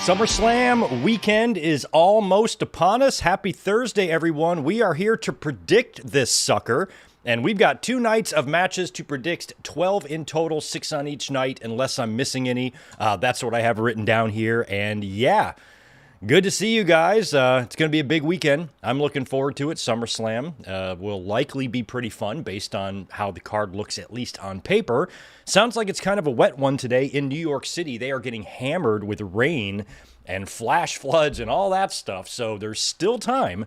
SummerSlam weekend is almost upon us. Happy Thursday, everyone. We are here to predict this sucker, and we've got 2 nights of matches to predict, 12 in total, 6 on each night, unless I'm missing any. That's what I have written down here, and yeah, good to see you guys. It's going to be a big weekend. I'm looking forward to it. SummerSlam will likely be pretty fun based on how the card looks, at least on paper. Sounds like it's kind of a wet one today in New York City. They are getting hammered with rain and flash floods and all that stuff. So there's still time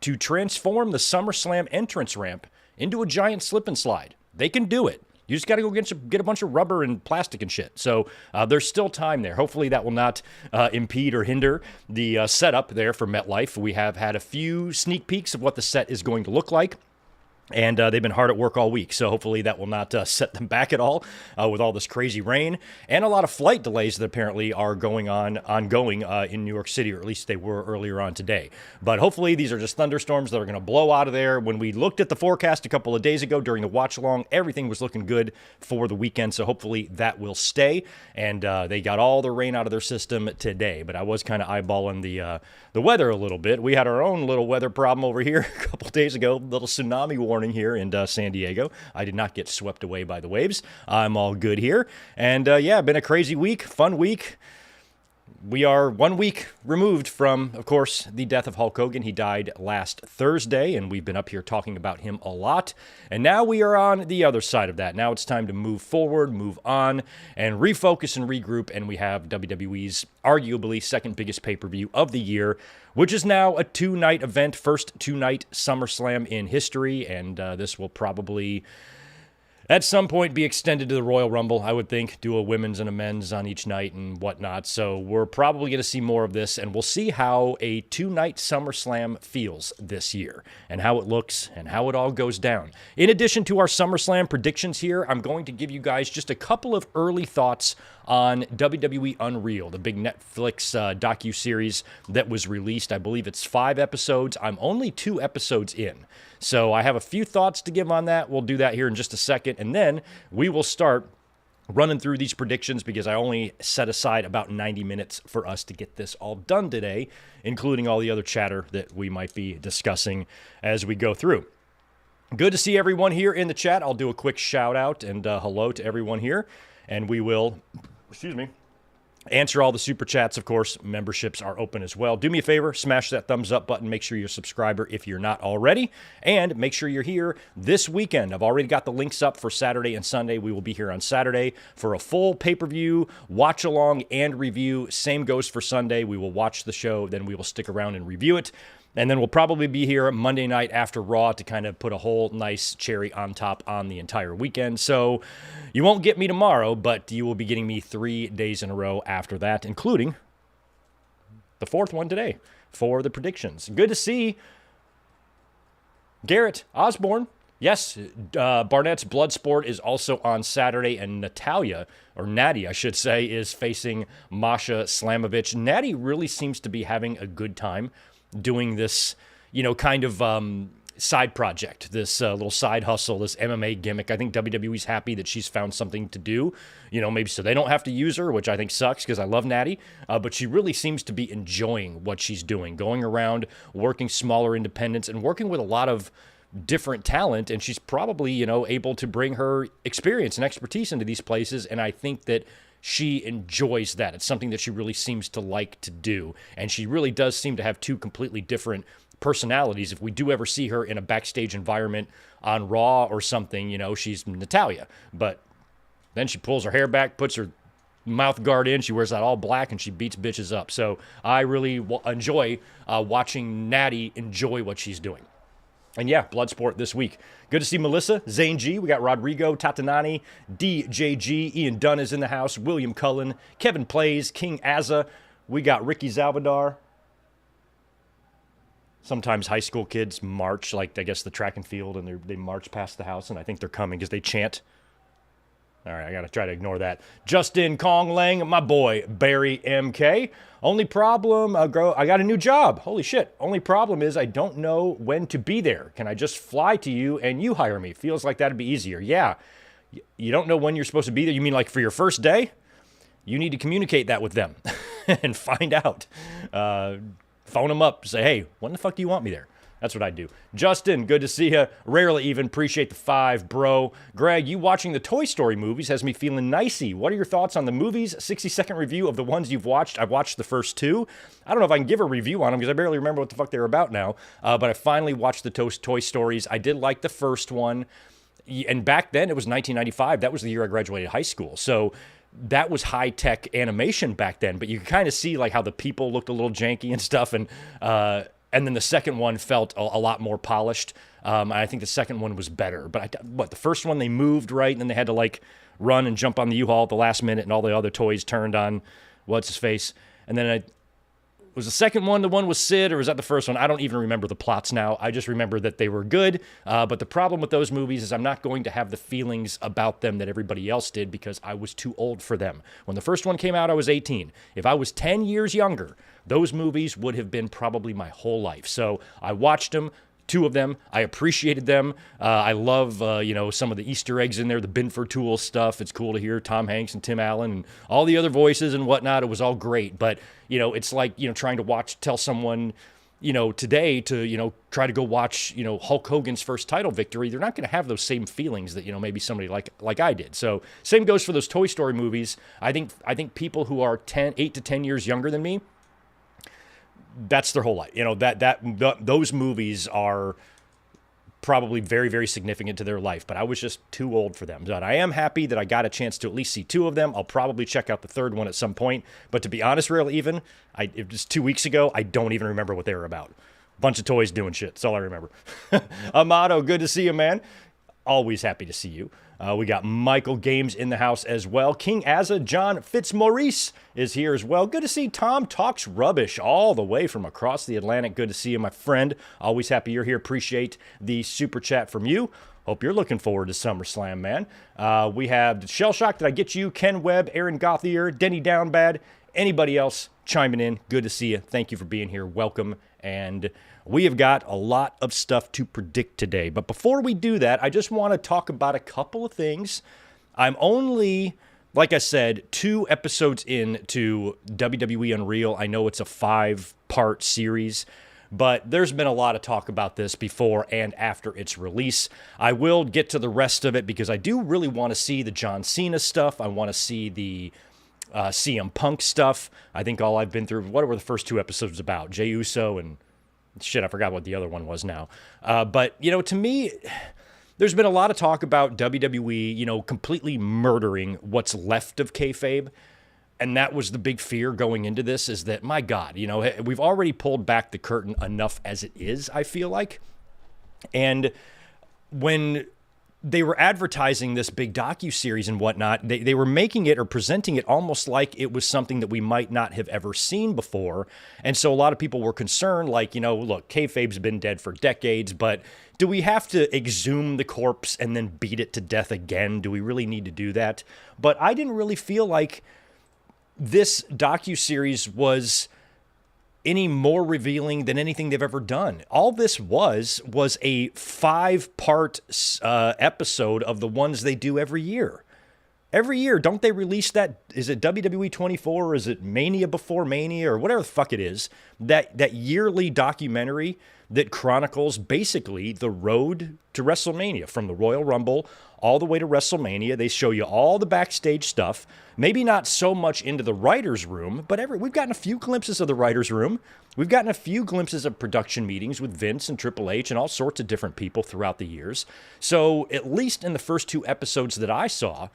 to transform the SummerSlam entrance ramp into a giant slip and slide. They can do it. You just got to go get a bunch of rubber and plastic and shit. So there's still time there. Hopefully that will not impede or hinder the setup there for MetLife. We have had a few sneak peeks of what the set is going to look like. And they've been hard at work all week, so hopefully that will not set them back at all with all this crazy rain and a lot of flight delays that apparently are ongoing in New York City, or at least they were earlier on today. But hopefully these are just thunderstorms that are going to blow out of there. When we looked at the forecast a couple of days ago during the watch-along, everything was looking good for the weekend, so hopefully that will stay. And they got all the rain out of their system today, but I was kind of eyeballing the weather a little bit. We had our own little weather problem over here a couple days ago, little tsunami warning here in San Diego. I did not get swept away by the waves. I'm all good here. And yeah, been a crazy week, fun week. We are 1 week removed from, of course, the death of Hulk Hogan. He died last Thursday, and we've been up here talking about him a lot. And now we are on the other side of that. Now it's time to move forward, move on, and refocus and regroup. And we have WWE's arguably second biggest pay-per-view of the year, which is now a 2-night event, first 2-night SummerSlam in history. And this will probably at some point be extended to the Royal Rumble, I would think. Do a women's and a men's on each night and whatnot. So we're probably going to see more of this, and we'll see how a 2-night SummerSlam feels this year and how it looks and how it all goes down. In addition to our SummerSlam predictions here, I'm going to give you guys just a couple of early thoughts on WWE Unreal, the big Netflix docuseries that was released. I believe it's 5 episodes. I'm only 2 episodes in. So I have a few thoughts to give on that. We'll do that here in just a second. And then we will start running through these predictions because I only set aside about 90 minutes for us to get this all done today, including all the other chatter that we might be discussing as we go through. Good to see everyone here in the chat. I'll do a quick shout out and hello to everyone here. And we will, answer all the super chats. Of course, memberships are open as well. Do me a favor, smash that thumbs up button. Make sure you're a subscriber if you're not already. And make sure you're here this weekend. I've already got the links up for Saturday and Sunday. We will be here on Saturday for a full pay-per-view, watch-along, and review. Same goes for Sunday. We will watch the show, then we will stick around and review it. And then we'll probably be here Monday night after Raw to kind of put a whole nice cherry on top on the entire weekend. So you won't get me tomorrow, but you will be getting me 3 days in a row after that, including the 4th one today for the predictions. Good to see Garrett Osborne. Yes, Barnett's Bloodsport is also on Saturday, and Natty, I should say, is facing Masha Slamovich. Natty really seems to be having a good time doing this, kind of side project, this little side hustle, this MMA gimmick. I think WWE's happy that she's found something to do, maybe so they don't have to use her, which I think sucks because I love Natty, but she really seems to be enjoying what she's doing, going around, working smaller independents and working with a lot of different talent, and she's probably, able to bring her experience and expertise into these places, and I think that she enjoys that. It's something that she really seems to like to do. And she really does seem to have 2 completely different personalities. If we do ever see her in a backstage environment on Raw or something, she's Natalya. But then she pulls her hair back, puts her mouth guard in, she wears that all black, and she beats bitches up. So I really enjoy watching Natty enjoy what she's doing. And yeah, Bloodsport this week. Good to see Melissa, Zane G. We got Rodrigo, Tatanani, DJG. Ian Dunn is in the house. William Cullen, Kevin Plays, King Azza. We got Ricky Zalvadar. Sometimes high school kids march, like I guess the track and field, and they march past the house, and I think they're coming because they chant. All right, I got to try to ignore that. Justin Kong Lang, my boy, Barry MK. Only problem, I got a new job. Holy shit. Only problem is I don't know when to be there. Can I just fly to you and you hire me? Feels like that'd be easier. Yeah. You don't know when you're supposed to be there? You mean like for your first day? You need to communicate that with them. and find out. Phone them up, say, hey, when the fuck do you want me there? That's what I do. Justin, good to see you. Rarely even. Appreciate the 5, bro. Greg, you watching the Toy Story movies has me feeling nicey. What are your thoughts on the movies? 60-second review of the ones you've watched. I've watched the first 2. I don't know if I can give a review on them because I barely remember what the fuck they were about now. But I finally watched the Toy Stories. I did like the first one. And back then, it was 1995. That was the year I graduated high school. So that was high-tech animation back then. But you could kind of see like how the people looked a little janky and stuff. And then the second one felt a lot more polished. I think the second one was better. But the first one, they moved, right? And then they had to, like, run and jump on the U-Haul at the last minute, and all the other toys turned on what's-his-face. And then was the second one the one with Sid, or was that the first one? I don't even remember the plots now. I just remember that they were good. But the problem with those movies is I'm not going to have the feelings about them that everybody else did because I was too old for them. When the first one came out, I was 18. If I was 10 years younger, those movies would have been probably my whole life. So I watched them, 2 of them. I appreciated them. I love, some of the Easter eggs in there, the Binford Tool stuff. It's cool to hear Tom Hanks and Tim Allen and all the other voices and whatnot. It was all great. But, it's like, trying to tell someone, today to, try to go watch, Hulk Hogan's first title victory. They're not going to have those same feelings that, maybe somebody like I did. So same goes for those Toy Story movies. I think people who are 8 to 10 years younger than me, that's their whole life. Those movies are probably very, very significant to their life, but I was just too old for them. But I am happy that I got a chance to at least see 2 of them. I'll probably check out the third one at some point. But to be honest, it was 2 weeks ago. I don't even remember what they were about. Bunch of toys doing shit. That's all I remember. Amato, good to see you, man. Always happy to see you. We got Michael Games in the house as well. King Azza, John Fitzmaurice is here as well. Good to see Tom Talks Rubbish all the way from across the Atlantic. Good to see you, my friend. Always happy you're here. Appreciate the super chat from you. Hope you're looking forward to SummerSlam, man. We have Shell Shock, did I get you? Ken Webb, Aaron Gothier, Denny Downbad, anybody else chiming in. Good to see you. Thank you for being here. Welcome. And we have got a lot of stuff to predict today. But before we do that, I just want to talk about a couple of things. I'm only, like I said, 2 episodes into WWE Unreal. I know it's a 5-part series, but there's been a lot of talk about this before and after its release. I will get to the rest of it because I do really want to see the John Cena stuff. I want to see the CM Punk stuff. I think all I've been through, what were the first 2 episodes about? Jey Uso and shit, I forgot what the other one was now. But, to me, there's been a lot of talk about WWE, completely murdering what's left of kayfabe. And that was the big fear going into this, is that, my God, we've already pulled back the curtain enough as it is, I feel like. And when they were advertising this big docuseries and whatnot, they were making it or presenting it almost like it was something that we might not have ever seen before. And so a lot of people were concerned, like, look, kayfabe's been dead for decades, but do we have to exhume the corpse and then beat it to death again? Do we really need to do that? But I didn't really feel like this docuseries was any more revealing than anything they've ever done. All this was a 5-part episode of the ones they do every year. Every year, don't they release that? Is it WWE 24 or is it Mania Before Mania or whatever the fuck it is? That yearly documentary that chronicles basically the road to WrestleMania, from the Royal Rumble all the way to WrestleMania. They show you all the backstage stuff. Maybe not so much into the writer's room, but we've gotten a few glimpses of the writer's room. We've gotten a few glimpses of production meetings with Vince and Triple H and all sorts of different people throughout the years. So at least in the first 2 episodes that I saw,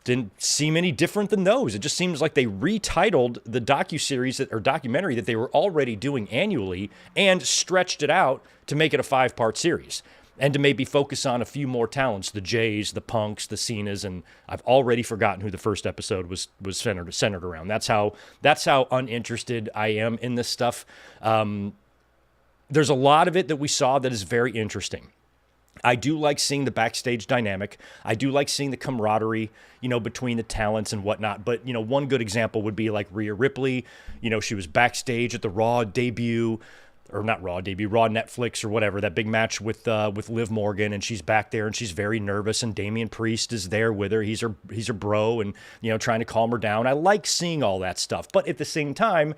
didn't seem any different than those. It just seems like they retitled the docuseries or documentary that they were already doing annually and stretched it out to make it a 5-part series and to maybe focus on a few more talents, the Jays, the Punks, the Cenas, and I've already forgotten who the first episode was centered around. That's how uninterested I am in this stuff. There's a lot of it that we saw that is very interesting. I do like seeing the backstage dynamic. I do like seeing the camaraderie, between the talents and whatnot. But, one good example would be like Rhea Ripley. She was backstage at the Raw debut. or not Raw debut, Raw Netflix or whatever, that big match with Liv Morgan, and she's back there and she's very nervous, and Damian Priest is there with her. He's her bro, and trying to calm her down. I like seeing all that stuff, but at the same time,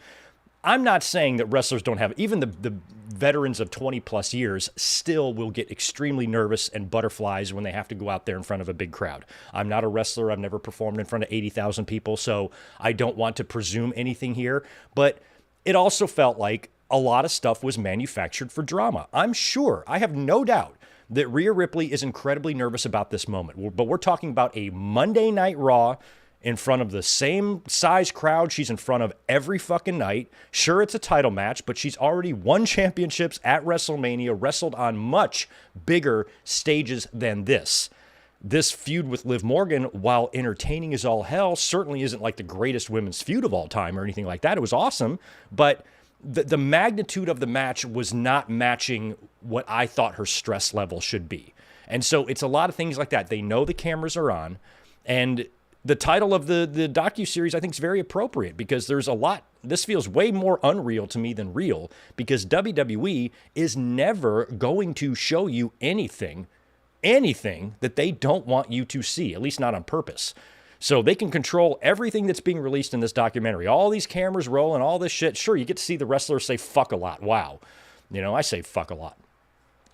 I'm not saying that wrestlers don't have, even the veterans of 20 plus years still will get extremely nervous and butterflies when they have to go out there in front of a big crowd. I'm not a wrestler. I've never performed in front of 80,000 people, so I don't want to presume anything here, but it also felt like a lot of stuff was manufactured for drama. I'm sure, I have no doubt that Rhea Ripley is incredibly nervous about this moment, but we're talking about a Monday Night Raw in front of the same size crowd she's in front of every fucking night. Sure, it's a title match, but she's already won championships at WrestleMania, wrestled on much bigger stages than this. This feud with Liv Morgan, while entertaining as all hell, certainly isn't like the greatest women's feud of all time or anything like that. It was awesome, but the magnitude of the match was not matching what I thought her stress level should be. And so it's a lot of things like that. They know the cameras are on, and the title of the docuseries I think is very appropriate because there's a lot. This feels way more unreal to me than real because WWE is never going to show you anything that they don't want you to see, at least not on purpose. So they can control everything that's being released in this documentary. All these cameras rolling, all this shit. Sure, you get to see the wrestlers say fuck a lot. Wow. I say fuck a lot.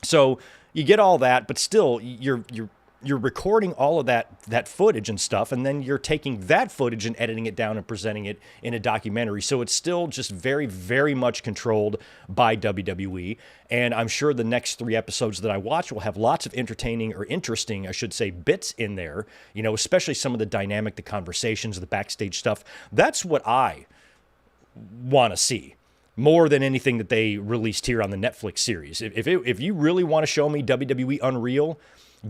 So you get all that, but still you're recording all of that footage and stuff, and then you're taking that footage and editing it down and presenting it in a documentary. So it's still just very, very much controlled by WWE. And I'm sure the next 3 episodes that I watch will have lots of entertaining or interesting, I should say, bits in there, especially some of the dynamic, the conversations, the backstage stuff. That's what I want to see more than anything that they released here on the Netflix series. If you really want to show me WWE Unreal,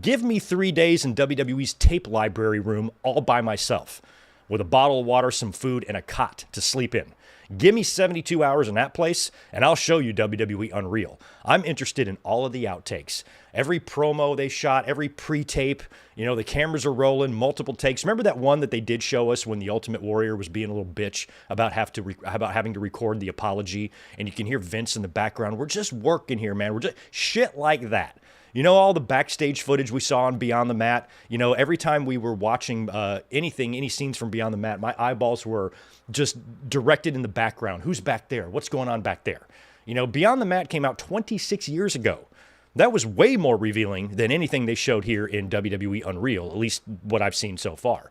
give me 3 days in WWE's tape library room all by myself with a bottle of water, some food, and a cot to sleep in. Give me 72 hours in that place, and I'll show you WWE Unreal. I'm interested in all of the outtakes. Every promo they shot, every pre-tape, the cameras are rolling, multiple takes. Remember that one that they did show us when the Ultimate Warrior was being a little bitch about having to record the apology, and you can hear Vince in the background. We're just working here, man. We're just shit like that. All the backstage footage we saw on Beyond the Mat, every time we were watching any scenes from Beyond the Mat, my eyeballs were just directed in the background. Who's back there? What's going on back there? Beyond the Mat came out 26 years ago. That was way more revealing than anything they showed here in WWE Unreal, at least what I've seen so far.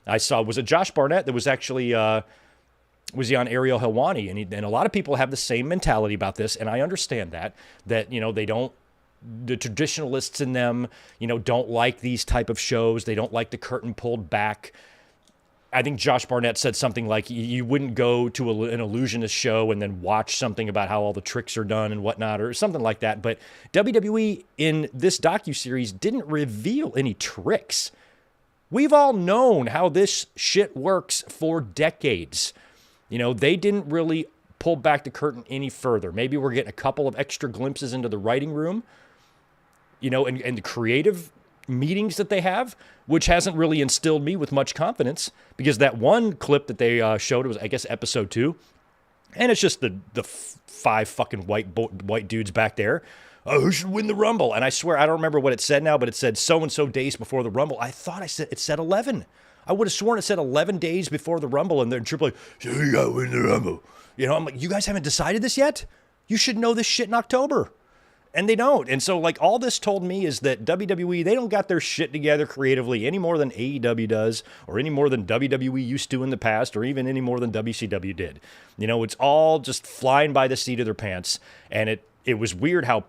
I saw, was it Josh Barnett that was actually, was he on Ariel Helwani? And a lot of people have the same mentality about this, and I understand that they don't, the traditionalists in them, don't like these type of shows. They don't like the curtain pulled back. I think Josh Barnett said something like, you wouldn't go to an illusionist show and then watch something about how all the tricks are done and whatnot, or something like that. But WWE in this docuseries didn't reveal any tricks. We've all known how this shit works for decades. They didn't really pull back the curtain any further. Maybe we're getting a couple of extra glimpses into the writing room, and the creative meetings that they have, which hasn't really instilled me with much confidence, because that one clip that they showed, it was, I guess, episode 2, and it's just the 5 fucking white dudes back there. Oh, who should win the Rumble? And I swear, I don't remember what it said now, but it said so-and-so days before the Rumble. I thought it said 11. I would have sworn it said 11 days before the Rumble, and then Triple H, so you got to win the Rumble. I'm like, you guys haven't decided this yet? You should know this shit in October. And they don't. And so, all this told me is that WWE, they don't got their shit together creatively any more than AEW does, or any more than WWE used to in the past, or even any more than WCW did. It's all just flying by the seat of their pants. And it was weird how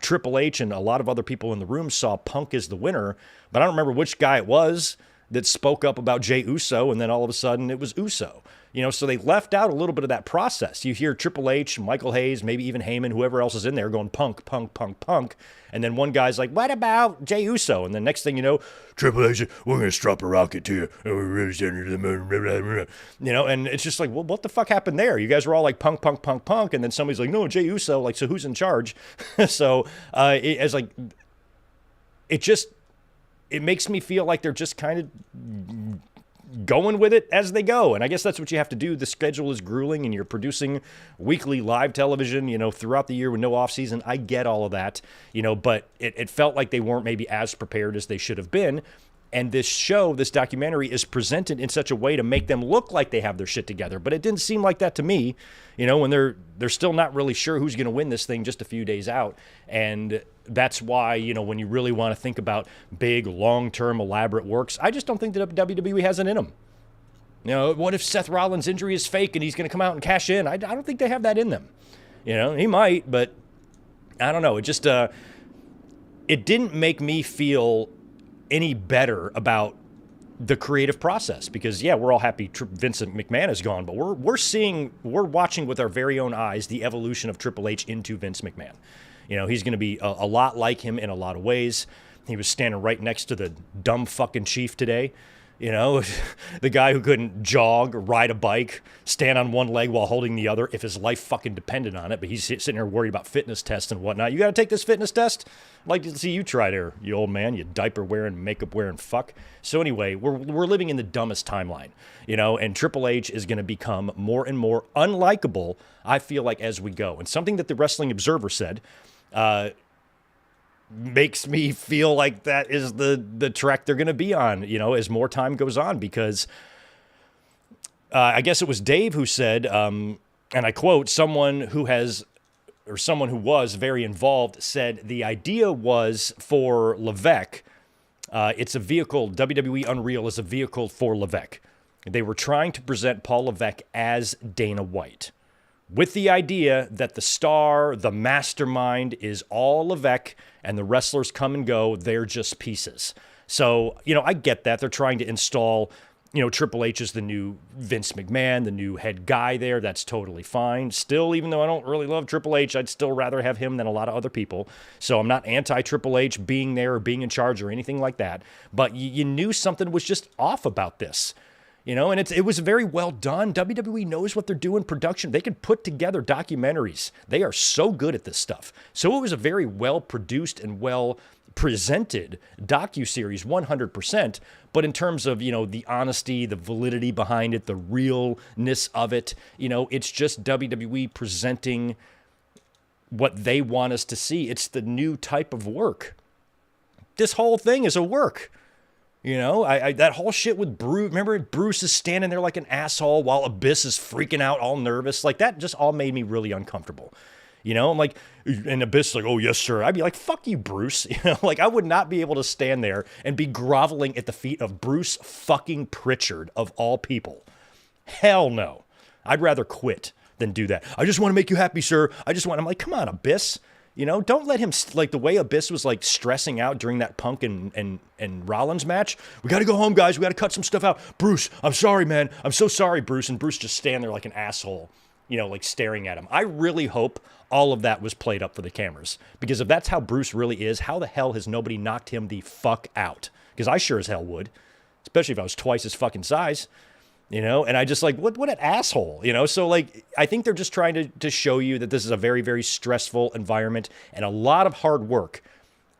Triple H and a lot of other people in the room saw Punk as the winner, but I don't remember which guy it was that spoke up about Jey Uso, and then all of a sudden it was Uso. So they left out a little bit of that process. You hear Triple H, Michael Hayes, maybe even Heyman, whoever else is in there going Punk, Punk, Punk, Punk. And then one guy's like, what about Jey Uso? And the next thing you know, Triple H, we're going to strap a rocket to you, and we're really sending you to the moon. Blah, blah, blah. And it's just like, well, what the fuck happened there? You guys were all like Punk, Punk, Punk, Punk. And then somebody's like, no, Jey Uso. So who's in charge? So it makes me feel like they're just kind of going with it as they go. And I guess that's what you have to do. The schedule is grueling and you're producing weekly live television, throughout the year with no off season. I get all of that, but it felt like they weren't maybe as prepared as they should have been. And this show, this documentary, is presented in such a way to make them look like they have their shit together. But it didn't seem like that to me, when they're still not really sure who's going to win this thing just a few days out. And that's why, when you really want to think about big, long-term, elaborate works, I just don't think that WWE has it in them. What if Seth Rollins' injury is fake and he's going to come out and cash in? I don't think they have that in them. He might, but I don't know. It just, it didn't make me feel any better about the creative process because, yeah, we're all happy Vincent McMahon is gone, but we're watching with our very own eyes the evolution of Triple H into Vince McMahon. He's going to be a lot like him in a lot of ways. He was standing right next to the dumb fucking chief today. The guy who couldn't jog, ride a bike, stand on one leg while holding the other if his life fucking depended on it. But he's sitting there worried about fitness tests and whatnot. You got to take this fitness test? I'd like to see you try there, you old man, you diaper wearing, makeup wearing fuck. So anyway, we're living in the dumbest timeline, and Triple H is going to become more and more unlikable, I feel like, as we go. And something that the Wrestling Observer said, makes me feel like that is the track they're going to be on, as more time goes on, because I guess it was Dave who said, and I quote, someone who was very involved said the idea was for Levesque. It's a vehicle. WWE Unreal is a vehicle for Levesque. They were trying to present Paul Levesque as Dana White, with the idea that the star, the mastermind, is all Levesque, and the wrestlers come and go. They're just pieces. So, I get that. They're trying to install, Triple H as the new Vince McMahon, the new head guy there. That's totally fine. Still, even though I don't really love Triple H, I'd still rather have him than a lot of other people. So I'm not anti-Triple H being there or being in charge or anything like that. But you knew something was just off about this. And it was very well done. WWE knows what they're doing. Production, they can put together documentaries. They are so good at this stuff. So it was a very well produced and well presented docuseries, 100%. But in terms of, the honesty, the validity behind it, the realness of it, it's just WWE presenting what they want us to see. It's the new type of work. This whole thing is a work. That whole shit with Bruce, remember Bruce is standing there like an asshole while Abyss is freaking out all nervous. Like that just all made me really uncomfortable. I'm like, and Abyss is like, oh, yes, sir. I'd be like, fuck you, Bruce. I would not be able to stand there and be groveling at the feet of Bruce fucking Pritchard of all people. Hell no. I'd rather quit than do that. I just want to make you happy, sir. I'm like, come on, Abyss. Don't let him, like the way Abyss was like stressing out during that Punk and Rollins match. We got to go home, guys. We got to cut some stuff out. Bruce, I'm sorry, man. I'm so sorry, Bruce. And Bruce just stand there like an asshole, like staring at him. I really hope all of that was played up for the cameras, because if that's how Bruce really is, how the hell has nobody knocked him the fuck out? Because I sure as hell would, especially if I was twice his fucking size. And I just like, what an asshole, So like, I think they're just trying to show you that this is a very, very stressful environment and a lot of hard work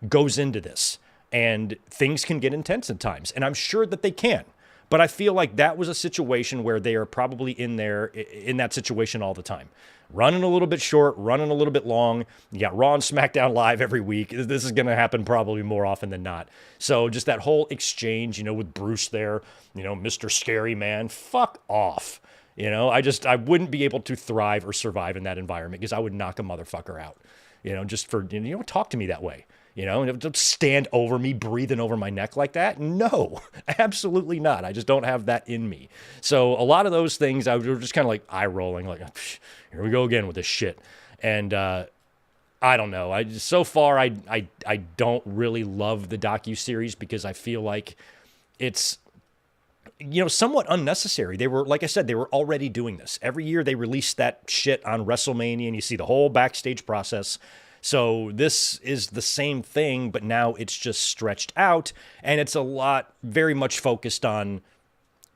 goes into this and things can get intense at times. And I'm sure that they can, but I feel like that was a situation where they are probably in that situation all the time. Running a little bit short, running a little bit long. You got Raw and SmackDown Live every week. This is going to happen probably more often than not. So just that whole exchange, with Bruce there, Mr. Scary Man, fuck off. I wouldn't be able to thrive or survive in that environment because I would knock a motherfucker out, just for, talk to me that way. Don't stand over me, breathing over my neck like that. No, absolutely not. I just don't have that in me. So a lot of those things, I was just kind of like eye rolling, like, here we go again with this shit. And I don't know. So far, I don't really love the docuseries because I feel like it's, somewhat unnecessary. They were, like I said, they were already doing this. Every year they release that shit on WrestleMania and you see the whole backstage process. So this is the same thing, but now it's just stretched out, and it's a lot, very much focused on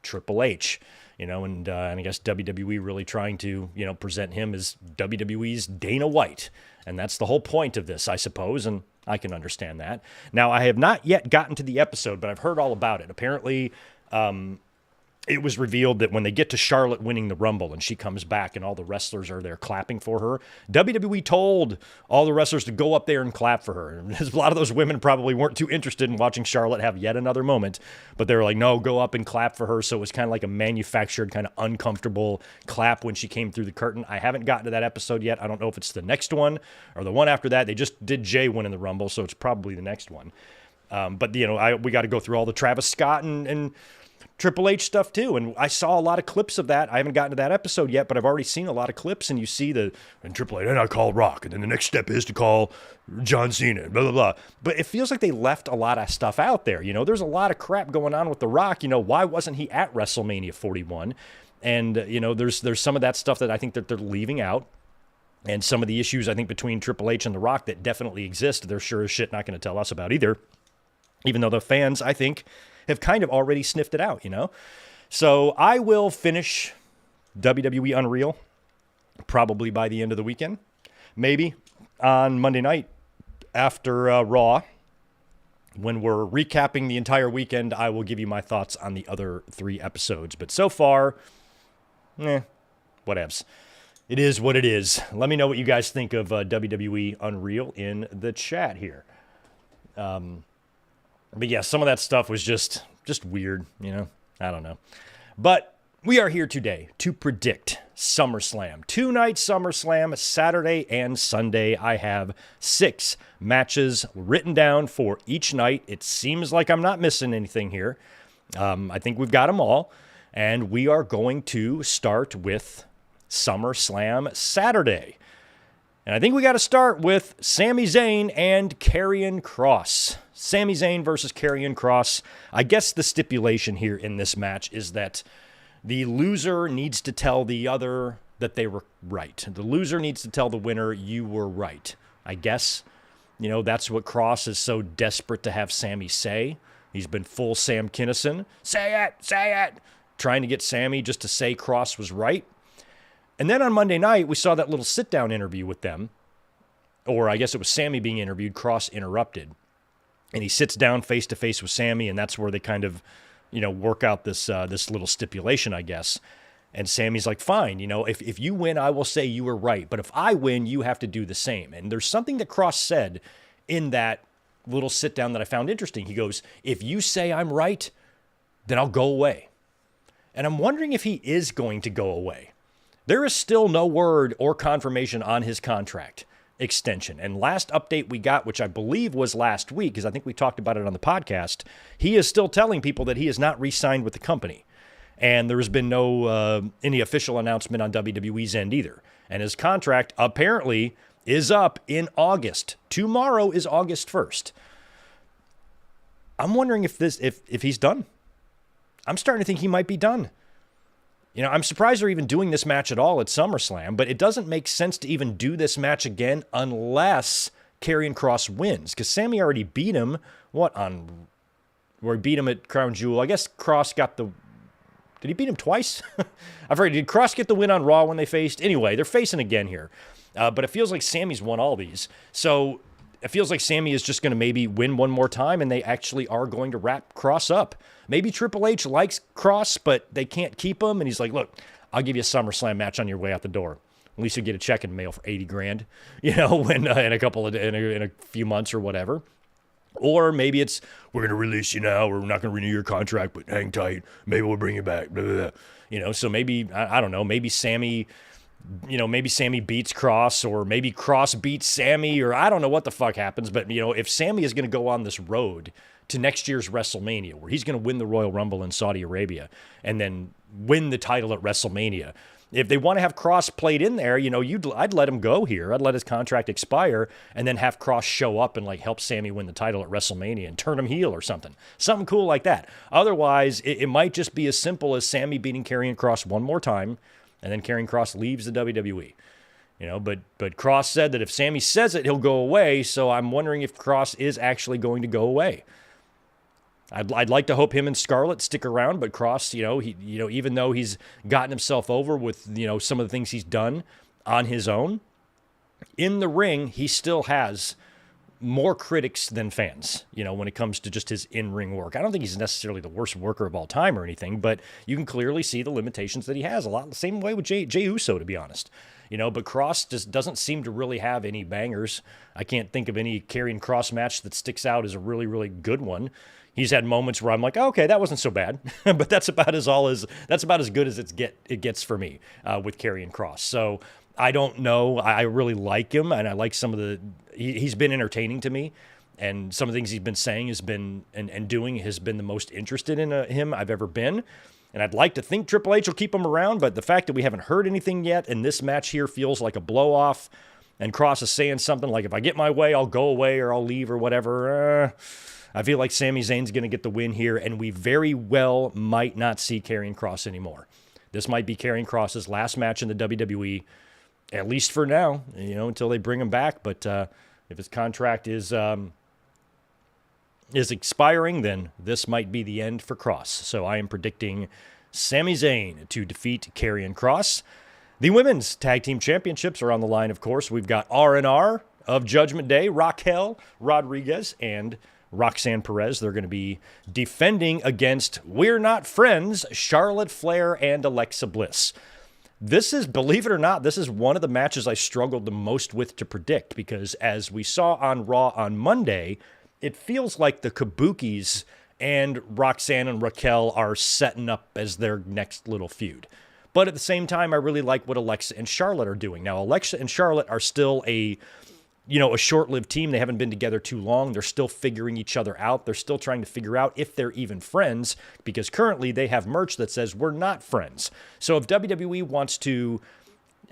Triple H, and I guess WWE really trying to, present him as WWE's Dana White, and that's the whole point of this, I suppose, and I can understand that. Now, I have not yet gotten to the episode, but I've heard all about it. Apparently, it was revealed that when they get to Charlotte winning the Rumble and she comes back and all the wrestlers are there clapping for her, WWE told all the wrestlers to go up there and clap for her. And a lot of those women probably weren't too interested in watching Charlotte have yet another moment, but they were like, no, go up and clap for her. So it was kind of like a manufactured, kind of uncomfortable clap when she came through the curtain. I haven't gotten to that episode yet. I don't know if it's the next one or the one after that. They just did Jay winning the Rumble, so it's probably the next one. But, we got to go through all the Travis Scott and Triple H stuff too, and I saw a lot of clips of that. I haven't gotten to that episode yet, but I've already seen a lot of clips, and you see and Triple H, and I call Rock, and then the next step is to call John Cena, blah, blah, blah. But it feels like they left a lot of stuff out there. There's a lot of crap going on with The Rock. Why wasn't he at WrestleMania 41? And, there's some of that stuff that I think that they're leaving out. And some of the issues, I think, between Triple H and The Rock that definitely exist, they're sure as shit not going to tell us about either. Even though the fans, I think, have kind of already sniffed it out, So I will finish WWE Unreal probably by the end of the weekend. Maybe on Monday night after Raw. When we're recapping the entire weekend, I will give you my thoughts on the other 3 episodes. But so far, whatevs. It is what it is. Let me know what you guys think of WWE Unreal in the chat here. But yeah, some of that stuff was just weird, I don't know. But we are here today to predict SummerSlam. 2-night SummerSlam, Saturday and Sunday. I have 6 matches written down for each night. It seems like I'm not missing anything here. I think we've got them all. And we are going to start with SummerSlam Saturday. And I think we got to start with Sami Zayn and Karrion Kross. Sami Zayn versus Karrion Kross. I guess the stipulation here in this match is that the loser needs to tell the other that they were right. The loser needs to tell the winner, you were right. I guess, that's what Kross is so desperate to have Sami say. He's been full Sam Kinison. Say it. Trying to get Sami just to say Kross was right. And then on Monday night, we saw that little sit-down interview with them. Or I guess it was Sami being interviewed. Kross interrupted. And he sits down face-to-face with Sami, and that's where they kind of, work out this little stipulation, I guess. And Sami's like, fine, if you win, I will say you were right. But if I win, you have to do the same. And there's something that Kross said in that little sit-down that I found interesting. He goes, if you say I'm right, then I'll go away. And I'm wondering if he is going to go away. There is still no word or confirmation on his contract extension. And last update we got, which I believe was last week, because I think we talked about it on the podcast, he is still telling people that he is not re-signed with the company. And there has been no any official announcement on WWE's end either. And his contract apparently is up in August. Tomorrow is August 1st. I'm wondering if he's done. I'm starting to think he might be done. I'm surprised they're even doing this match at all at SummerSlam, but it doesn't make sense to even do this match again unless Karrion Kross wins, because Sami already beat him, where he beat him at Crown Jewel. I guess Kross got did he beat him twice? I forget, did Kross get the win on Raw when they faced? Anyway, they're facing again here, but it feels like Sami's won all these, so it feels like Sami is just going to maybe win one more time, and they actually are going to wrap Kross up. Maybe Triple H likes Kross, but they can't keep him, and he's like, look, I'll give you a SummerSlam match on your way out the door. At least you get a check in the mail for $80,000, when in a few months or whatever. Or maybe it's, we're going to release you now, or we're not going to renew your contract, but hang tight. Maybe we'll bring you back. Blah, blah, blah. So maybe, I don't know, maybe Sami beats Kross, or maybe Kross beats Sami, or I don't know what the fuck happens. But, if Sami is going to go on this road to next year's WrestleMania, where he's going to win the Royal Rumble in Saudi Arabia and then win the title at WrestleMania, if they want to have Kross played in there, I'd let him go here. I'd let his contract expire and then have Kross show up and help Sami win the title at WrestleMania and turn him heel or something. Something cool like that. Otherwise, it might just be as simple as Sami beating Karrion Kross one more time, and then Karrion Kross leaves the WWE. But Kross said that if Sami says it, he'll go away. So I'm wondering if Kross is actually going to go away. I'd like to hope him and Scarlett stick around, but Kross, even though he's gotten himself over with, some of the things he's done on his own, in the ring, he still has more critics than fans, when it comes to just his in-ring work. I don't think he's necessarily the worst worker of all time or anything, but you can clearly see the limitations that he has a lot. The same way with Jey Uso, to be honest. But Cross just doesn't seem to really have any bangers. I can't think of any Karrion Kross match that sticks out as a really, really good one. He's had moments where I'm like, oh, okay, that wasn't so bad, but that's about as good as it gets for me with Karrion Kross. So I don't know. I really like him, and I like some of he's been entertaining to me, and some of the things he's been saying and doing has been the most interested in him I've ever been. And I'd like to think Triple H will keep him around, but the fact that we haven't heard anything yet, and this match here feels like a blow-off, and Kross is saying something like, if I get my way, I'll go away or I'll leave or whatever. I feel like Sami Zayn's going to get the win here, and we very well might not see Karrion Kross anymore. This might be Karrion Kross's last match in the WWE, at least for now, until they bring him back. But if his contract is expiring, then this might be the end for Kross. So I am predicting Sami Zayn to defeat Karrion Kross. The Women's Tag Team Championships are on the line, of course. We've got R&R of Judgment Day, Raquel Rodriguez and Roxanne Perez. They're going to be defending against We're Not Friends, Charlotte Flair and Alexa Bliss. This is, believe it or not, this is one of the matches I struggled the most with to predict, because as we saw on Raw on Monday, it feels like the Kabukis and Roxanne and Raquel are setting up as their next little feud. But at the same time, I really like what Alexa and Charlotte are doing. Now, Alexa and Charlotte are still a short-lived team. They haven't been together too long. They're still figuring each other out. They're still trying to figure out if they're even friends, because currently they have merch that says we're not friends. So if WWE wants to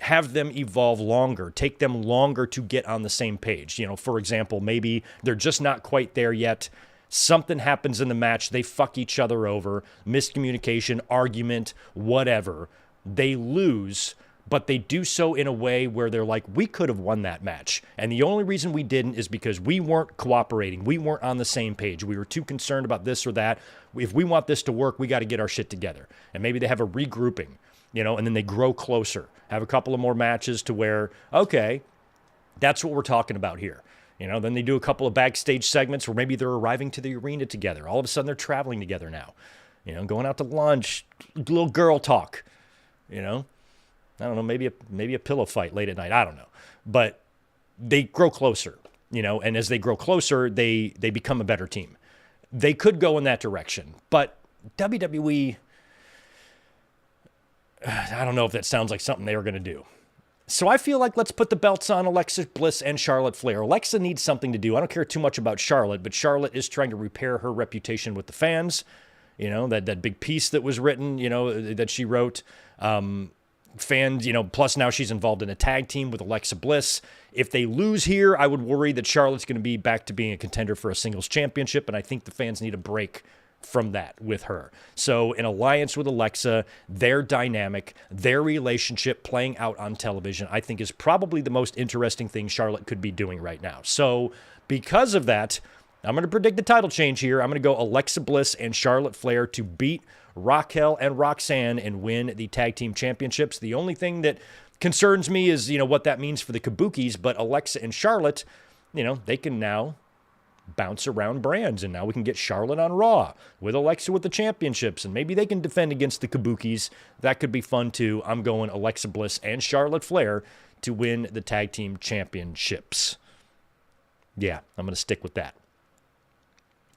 have them evolve longer, take them longer to get on the same page, for example, maybe they're just not quite there yet. Something happens in the match. They fuck each other over, miscommunication, argument, whatever. They lose, but they do so in a way where they're like, we could have won that match. And the only reason we didn't is because we weren't cooperating. We weren't on the same page. We were too concerned about this or that. If we want this to work, we got to get our shit together. And maybe they have a regrouping, and then they grow closer. Have a couple of more matches to where, okay, that's what we're talking about here. Then they do a couple of backstage segments where maybe they're arriving to the arena together. All of a sudden they're traveling together now. Going out to lunch, little girl talk, I don't know, maybe a pillow fight late at night. I don't know. But they grow closer, and as they grow closer, they become a better team. They could go in that direction. But WWE, I don't know if that sounds like something they were going to do. So I feel like let's put the belts on Alexa Bliss and Charlotte Flair. Alexa needs something to do. I don't care too much about Charlotte, but Charlotte is trying to repair her reputation with the fans. That big piece that was written, that she wrote. Fans, plus now she's involved in a tag team with Alexa Bliss. If they lose here, I would worry that Charlotte's going to be back to being a contender for a singles championship, and I think the fans need a break from that with her. So an alliance with Alexa, their dynamic, their relationship playing out on television, I think is probably the most interesting thing Charlotte could be doing right now. So because of that, I'm going to predict the title change here. I'm going to go Alexa Bliss and Charlotte Flair to beat Raquel and Roxanne and win the tag team championships. The only thing that concerns me is, what that means for the Kabukis, but Alexa and Charlotte, they can now bounce around brands, and now we can get Charlotte on Raw with Alexa with the championships, and maybe they can defend against the Kabukis. That could be fun too. I'm going Alexa Bliss and Charlotte Flair to win the tag team championships. Yeah, I'm going to stick with that.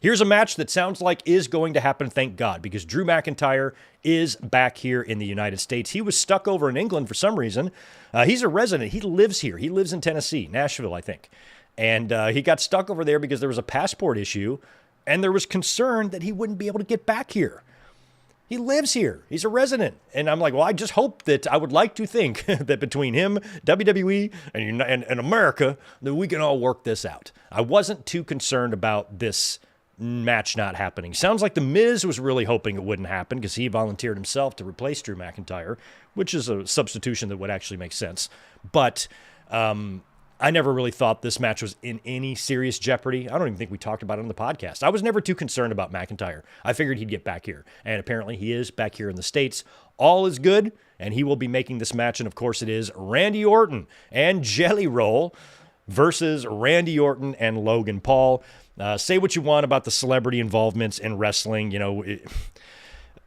Here's a match that sounds like is going to happen, thank God, because Drew McIntyre is back here in the United States. He was stuck over in England for some reason. He's a resident. He lives here. He lives in Tennessee, Nashville, I think. And he got stuck over there because there was a passport issue, and there was concern that he wouldn't be able to get back here. He lives here. He's a resident. And I'm like, well, I just hope that I would like to think that between him, WWE, and America, that we can all work this out. I wasn't too concerned about this match not happening. Sounds like The Miz was really hoping it wouldn't happen because he volunteered himself to replace Drew McIntyre, which is a substitution that would actually make sense. But I never really thought this match was in any serious jeopardy. I don't even think we talked about it on the podcast. I was never too concerned about McIntyre. I figured he'd get back here. And apparently he is back here in the States. All is good, and he will be making this match. And of course it is Randy Orton and Jelly Roll versus Randy Orton and Logan Paul. Say what you want about the celebrity involvements in wrestling.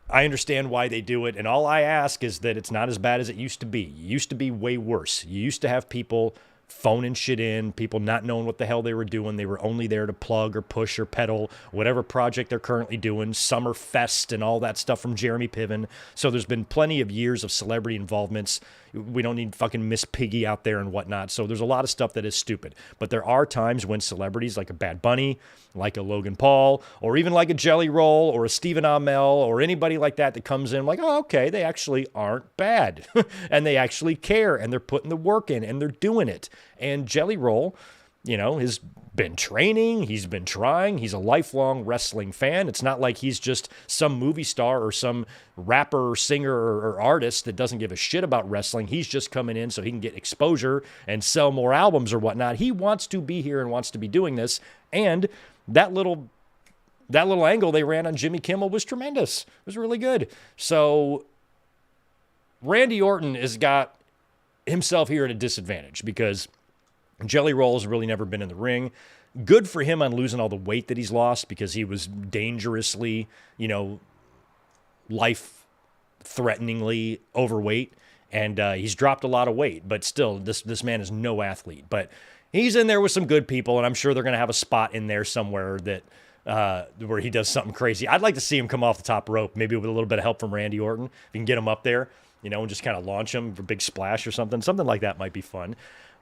I understand why they do it, and all I ask is that it's not as bad as it used to be. It used to be way worse. You used to have people phoning shit in, people not knowing what the hell they were doing. They were only there to plug or push or peddle whatever project they're currently doing, Summerfest and all that stuff from Jeremy Piven. So there's been plenty of years of celebrity involvements. We don't need fucking Miss Piggy out there and whatnot. So there's a lot of stuff that is stupid. But there are times when celebrities like a Bad Bunny, like a Logan Paul, or even like a Jelly Roll or a Stephen Amell or anybody like that comes in like, oh, okay, they actually aren't bad. And they actually care, and they're putting the work in, and they're doing it. And Jelly Roll, has been training. He's been trying. He's a lifelong wrestling fan. It's not like he's just some movie star or some rapper or singer or artist that doesn't give a shit about wrestling. He's just coming in so he can get exposure and sell more albums or whatnot. He wants to be here and wants to be doing this. And that little angle they ran on Jimmy Kimmel was tremendous. It was really good. So Randy Orton has got himself here at a disadvantage because Jelly Roll has really never been in the ring. Good for him on losing all the weight that he's lost because he was dangerously, life-threateningly overweight, and he's dropped a lot of weight. But still, this man is no athlete. But he's in there with some good people, and I'm sure they're going to have a spot in there somewhere that where he does something crazy. I'd like to see him come off the top rope, maybe with a little bit of help from Randy Orton. If you can get him up there, and just kind of launch him for a big splash or something. Something like that might be fun.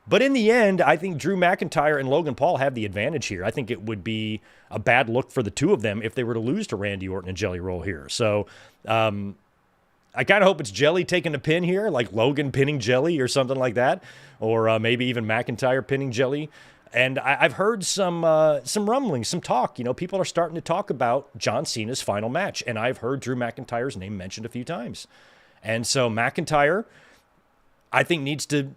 But in the end, I think Drew McIntyre and Logan Paul have the advantage here. I think it would be a bad look for the two of them if they were to lose to Randy Orton and Jelly Roll here. So I kind of hope it's Jelly taking the pin here, like Logan pinning Jelly or something like that, or maybe even McIntyre pinning Jelly. And I've heard some rumblings, some talk. People are starting to talk about John Cena's final match, and I've heard Drew McIntyre's name mentioned a few times. And so McIntyre, I think, needs to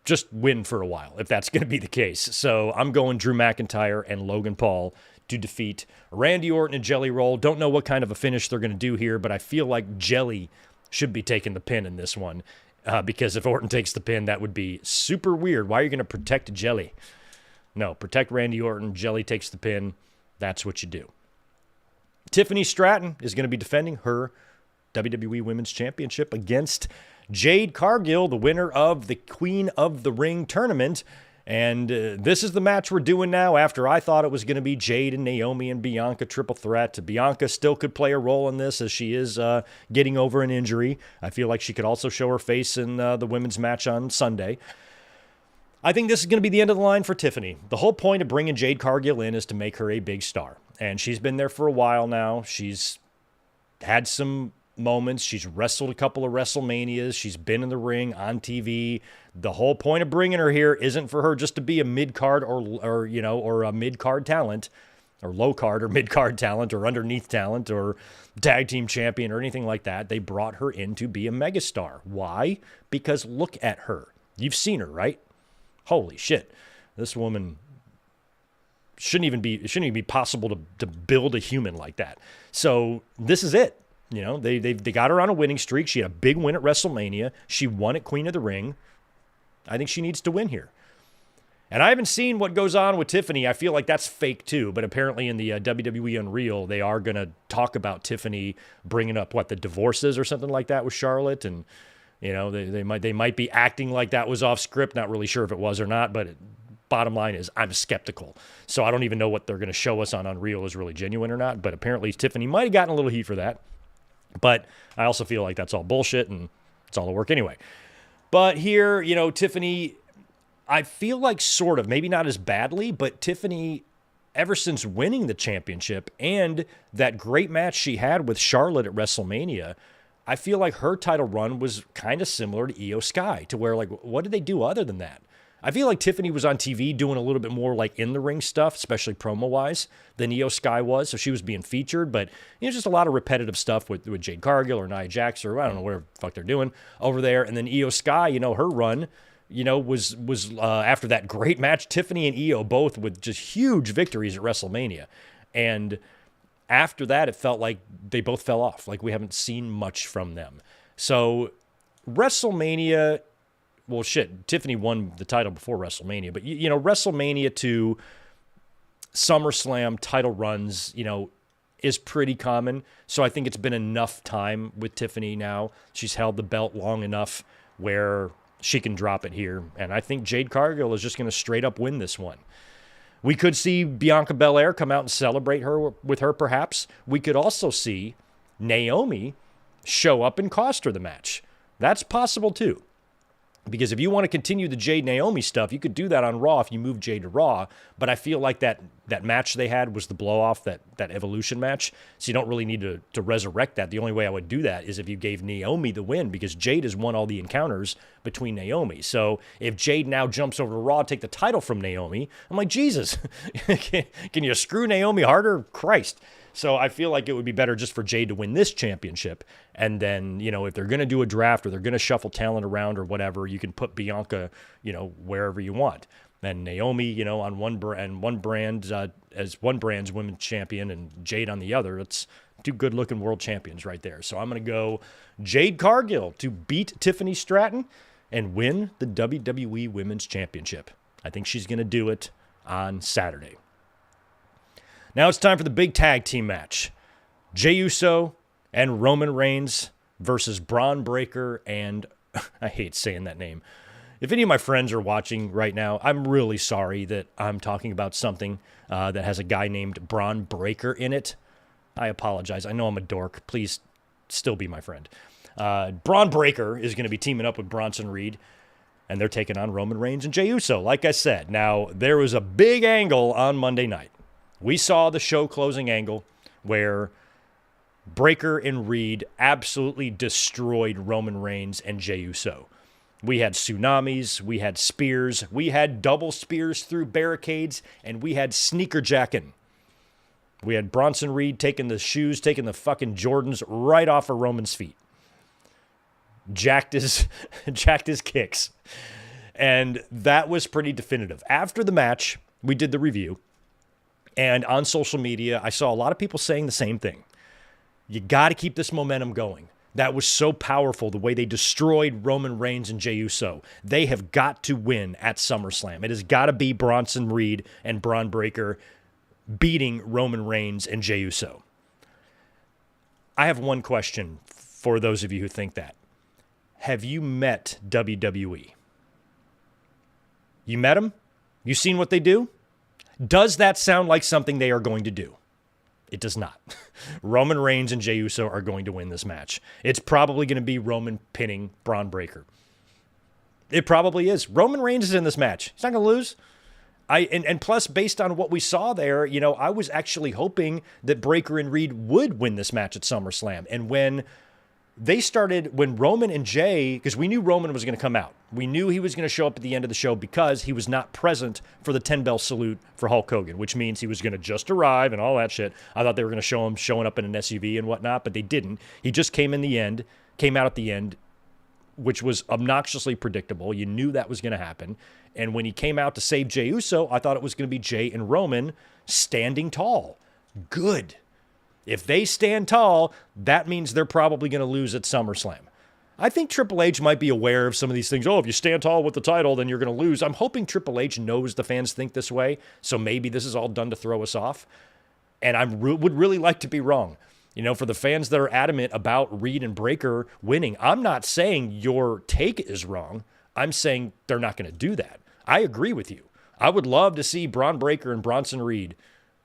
just win for a while, if that's going to be the case. So I'm going Drew McIntyre and Logan Paul to defeat Randy Orton and Jelly Roll. Don't know what kind of a finish they're going to do here, but I feel like Jelly should be taking the pin in this one because if Orton takes the pin, that would be super weird. Why are you going to protect Jelly? No, protect Randy Orton. Jelly takes the pin. That's what you do. Tiffany Stratton is going to be defending her WWE Women's Championship against Jade Cargill, the winner of the Queen of the Ring tournament. And this is the match we're doing now after I thought it was going to be Jade and Naomi and Bianca triple threat. Bianca still could play a role in this as she is getting over an injury. I feel like she could also show her face in the women's match on Sunday. I think this is going to be the end of the line for Tiffany. The whole point of bringing Jade Cargill in is to make her a big star. And she's been there for a while now. She's had some moments. She's wrestled a couple of WrestleManias. She's been in the ring, on TV. The whole point of bringing her here isn't for her just to be a mid-card or a mid-card talent, or low-card or mid-card talent, or underneath talent, or tag team champion, or anything like that. They brought her in to be a megastar. Why? Because look at her. You've seen her, right? Holy shit. This woman shouldn't even be possible to build a human like that. So this is it. They got her on a winning streak. She had a big win at WrestleMania. She won at Queen of the Ring. I think she needs to win here. And I haven't seen what goes on with Tiffany. I feel like that's fake too. But apparently in the WWE Unreal, they are going to talk about Tiffany bringing up the divorces or something like that with Charlotte. And they might be acting like that was off script. Not really sure if it was or not. But bottom line is I'm skeptical. So I don't even know what they're going to show us on Unreal is really genuine or not. But apparently Tiffany might have gotten a little heat for that. But I also feel like that's all bullshit and it's all a work anyway. But here, Tiffany, I feel like sort of, maybe not as badly, but Tiffany, ever since winning the championship and that great match she had with Charlotte at WrestleMania, I feel like her title run was kind of similar to Io Sky, to where, what did they do other than that? I feel like Tiffany was on TV doing a little bit more in-the-ring stuff, especially promo-wise, than Io Sky was. So she was being featured, but just a lot of repetitive stuff with Jade Cargill or Nia Jax or I don't know, whatever the fuck they're doing over there. And then Io Sky, her run, was after that great match, Tiffany and Io both with just huge victories at WrestleMania. And after that, it felt like they both fell off. We haven't seen much from them. So WrestleMania well, shit, Tiffany won the title before WrestleMania, but, you know, WrestleMania to SummerSlam title runs, you know, is pretty common. So I think it's been enough time with Tiffany now. She's held the belt long enough where she can drop it here. And I think Jade Cargill is just going to straight up win this one. We could see Bianca Belair come out and celebrate her with her, perhaps. We could also see Naomi show up and cost her the match. That's possible too. Because if you want to continue the Jade Naomi stuff, you could do that on Raw if you move Jade to Raw. But I feel like that match they had was the blow-off, that Evolution match. So you don't really need to resurrect that. The only way I would do that is if you gave Naomi the win, because Jade has won all the encounters between Naomi. So if Jade now jumps over to Raw, take the title from Naomi, I'm like, Jesus, can you screw Naomi harder? Christ. So I feel like it would be better just for Jade to win this championship. And then, you know, if they're going to do a draft or they're going to shuffle talent around or whatever, you can put Bianca, you know, wherever you want. Then Naomi, you know, on one brand as one brand's women's champion and Jade on the other. It's two good-looking world champions right there. So I'm going to go Jade Cargill to beat Tiffany Stratton and win the WWE Women's Championship. I think she's going to do it on Saturday. Now it's time for the big tag team match. Jey Uso and Roman Reigns versus Braun Breaker and, I hate saying that name. If any of my friends are watching right now, I'm really sorry that I'm talking about something that has a guy named Braun Breaker in it. I apologize. I know I'm a dork. Please still be my friend. Braun Breaker is going to be teaming up with Bronson Reed, and they're taking on Roman Reigns and Jey Uso, like I said. Now, there was a big angle on Monday night. We saw the show closing angle where Breaker and Reed absolutely destroyed Roman Reigns and Jey Uso. We had tsunamis, we had spears, we had double spears through barricades, and we had sneaker jacking. We had Bronson Reed taking the shoes, taking the fucking Jordans right off of Roman's feet. Jacked his kicks. And that was pretty definitive. After the match, we did the review. And on social media, I saw a lot of people saying the same thing. You got to keep this momentum going. That was so powerful, the way they destroyed Roman Reigns and Jey Uso. They have got to win at SummerSlam. It has got to be Bronson Reed and Braun Breaker beating Roman Reigns and Jey Uso. I have one question for those of you who think that. Have you met WWE? You met them? You seen what they do? Does that sound like something they are going to do? It does not. Roman Reigns and Jey Uso are going to win this match. It's probably going to be Roman pinning Braun Breaker. It probably is. Roman Reigns is in this match. He's not going to lose. And plus, based on what we saw there, you know, I was actually hoping that Breaker and Reed would win this match at SummerSlam. And when Roman and Jey, because we knew Roman was going to come out. We knew he was going to show up at the end of the show because he was not present for the 10-bell salute for Hulk Hogan, which means he was going to just arrive and all that shit. I thought they were going to show him showing up in an SUV and whatnot, but they didn't. He just came out at the end, which was obnoxiously predictable. You knew that was going to happen. And when he came out to save Jey Uso, I thought it was going to be Jey and Roman standing tall. Good. If they stand tall, that means they're probably going to lose at SummerSlam. I think Triple H might be aware of some of these things. Oh, if you stand tall with the title, then you're going to lose. I'm hoping Triple H knows the fans think this way, so maybe this is all done to throw us off. And I would really like to be wrong. You know, for the fans that are adamant about Reed and Breaker winning, I'm not saying your take is wrong. I'm saying they're not going to do that. I agree with you. I would love to see Braun Breaker and Bronson Reed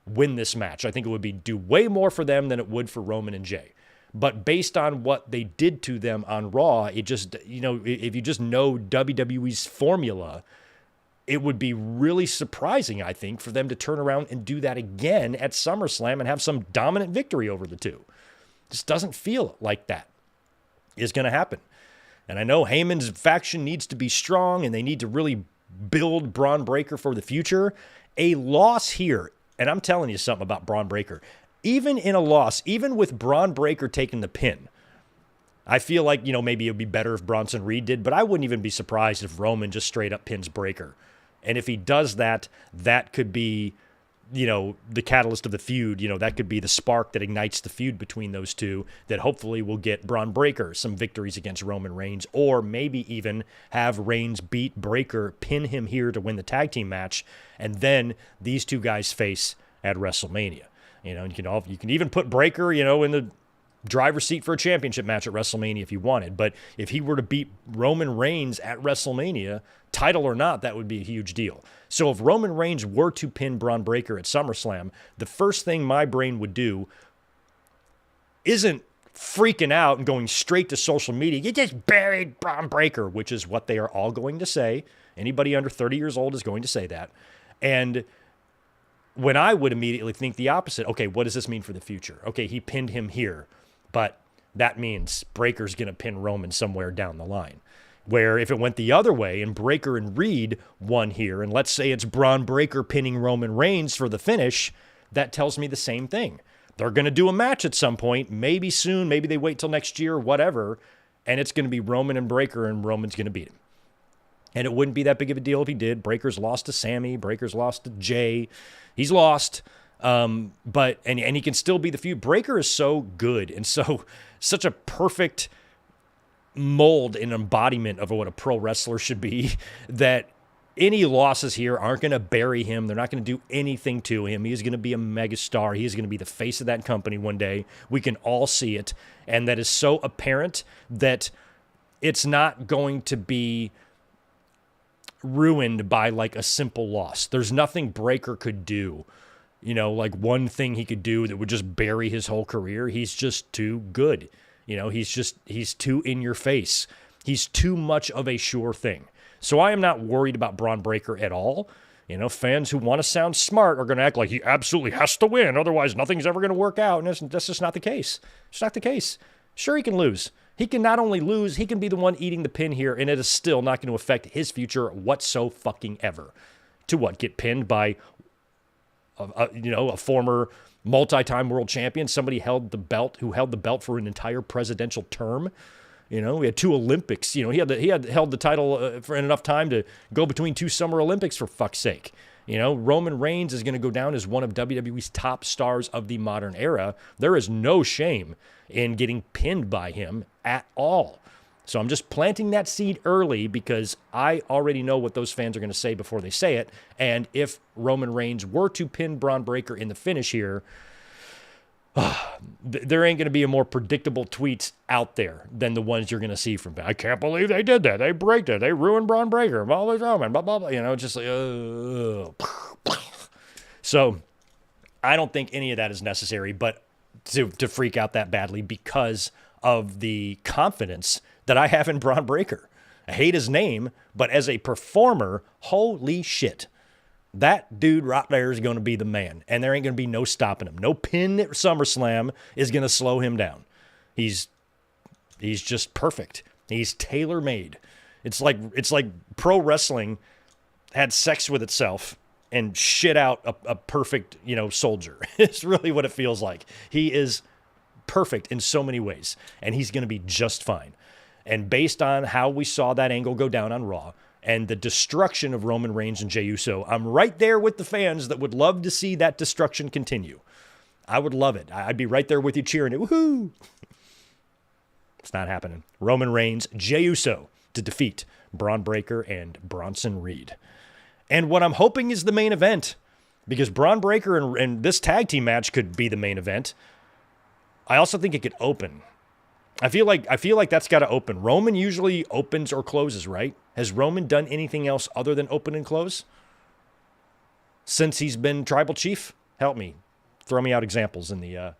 win this match. I think it would do way more for them than it would for Roman and Jey. But based on what they did to them on Raw, it just, you know, if you just know WWE's formula, it would be really surprising, I think, for them to turn around and do that again at SummerSlam and have some dominant victory over the two. It just doesn't feel like that is going to happen. And I know Heyman's faction needs to be strong and they need to really build Braun Breaker for the future. A loss here, and I'm telling you something about Braun Breaker, even in a loss, even with Braun Breaker taking the pin, I feel like, you know, maybe it would be better if Bronson Reed did, but I wouldn't even be surprised if Roman just straight up pins Breaker. And if he does that, that could be the catalyst of the feud, that could be the spark that ignites the feud between those two that hopefully will get Braun Breaker some victories against Roman Reigns, or maybe even have Reigns beat Breaker, pin him here to win the tag team match, and then these two guys face at WrestleMania. You can even put Breaker, in the driver's seat for a championship match at WrestleMania if you wanted. But if he were to beat Roman Reigns at WrestleMania, title or not, that would be a huge deal. So if Roman Reigns were to pin Braun Breaker at SummerSlam, the first thing my brain would do isn't freaking out and going straight to social media. You just buried Braun Breaker, which is what they are all going to say. Anybody under 30 years old is going to say that. And when I would immediately think the opposite, okay, what does this mean for the future? Okay, he pinned him here, but that means Breaker's going to pin Roman somewhere down the line. Where if it went the other way and Breaker and Reed won here, and let's say it's Braun Breaker pinning Roman Reigns for the finish, that tells me the same thing. They're going to do a match at some point, maybe soon, maybe they wait till next year, whatever, and it's going to be Roman and Breaker, and Roman's going to beat him. And it wouldn't be that big of a deal if he did. Breaker's lost to Sammy. Breaker's lost to Jay. He's lost. But he can still be the feud. Breaker is so good and such a perfect mold and embodiment of what a pro wrestler should be that any losses here aren't going to bury him. They're not going to do anything to him. He's going to be a megastar. He is going to be the face of that company one day. We can all see it. And that is so apparent that it's not going to be ruined by like a simple loss. There's nothing Breaker could do, like one thing he could do that would just bury his whole career. He's just too good. He's too in your face. He's too much of a sure thing. So I am not worried about Braun Breaker at all. Fans who want to sound smart are going to act like he absolutely has to win. Otherwise, nothing's ever going to work out. And that's just not the case. It's not the case. Sure, he can lose. He can not only lose, he can be the one eating the pin here, and it is still not going to affect his future whatsoever. To what? Get pinned by a former multi-time world champion, somebody who held the belt for an entire presidential term. We had 2 Olympics. He had held the title for enough time to go between 2 Summer Olympics, for fuck's sake. Roman Reigns is going to go down as one of WWE's top stars of the modern era. There is no shame in getting pinned by him at all. So I'm just planting that seed early because I already know what those fans are going to say before they say it. And if Roman Reigns were to pin Braun Breaker in the finish here, there ain't going to be a more predictable tweets out there than the ones you're going to see from, I can't believe they did that. They braked it. They ruined Braun Breaker. Blah, blah, blah, blah, blah. Just like, So I don't think any of that is necessary, but to freak out that badly because of the confidence that I have in Braun Breaker. I hate his name, but as a performer, holy shit. That dude right there is going to be the man, and there ain't going to be no stopping him. No pin at SummerSlam is going to slow him down. He's just perfect. He's tailor-made. It's like pro wrestling had sex with itself and shit out a perfect, soldier. It's really what it feels like. He is perfect in so many ways, and he's going to be just fine. And based on how we saw that angle go down on Raw, and the destruction of Roman Reigns and Jey Uso, I'm right there with the fans that would love to see that destruction continue. I would love it. I'd be right there with you cheering it. Woohoo! It's not happening. Roman Reigns, Jey Uso to defeat Braun Breaker and Bronson Reed. And what I'm hoping is the main event, because Braun Breaker and this tag team match could be the main event. I also think it could open. I feel like that's got to open. Roman usually opens or closes, right? Has Roman done anything else other than open and close since he's been tribal chief? Help me. Throw me out examples in the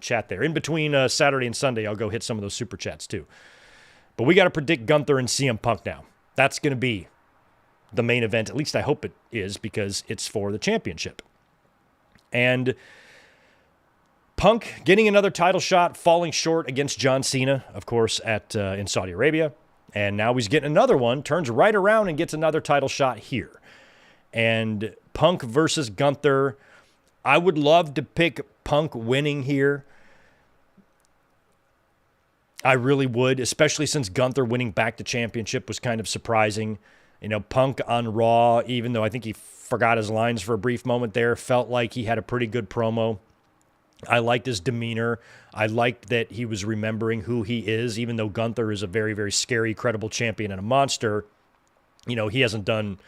chat there. In between Saturday and Sunday, I'll go hit some of those super chats too. But we got to predict Gunther and CM Punk now. That's going to be the main event. At least I hope it is, because it's for the championship. And Punk getting another title shot, falling short against John Cena, of course, in Saudi Arabia. And now he's getting another one, turns right around and gets another title shot here. And Punk versus Gunther. I would love to pick Punk winning here. I really would, especially since Gunther winning back the championship was kind of surprising. Punk on Raw, even though I think he forgot his lines for a brief moment there, felt like he had a pretty good promo. I liked his demeanor. I liked that he was remembering who he is, even though Gunther is a very, very scary, credible champion and a monster. He hasn't done,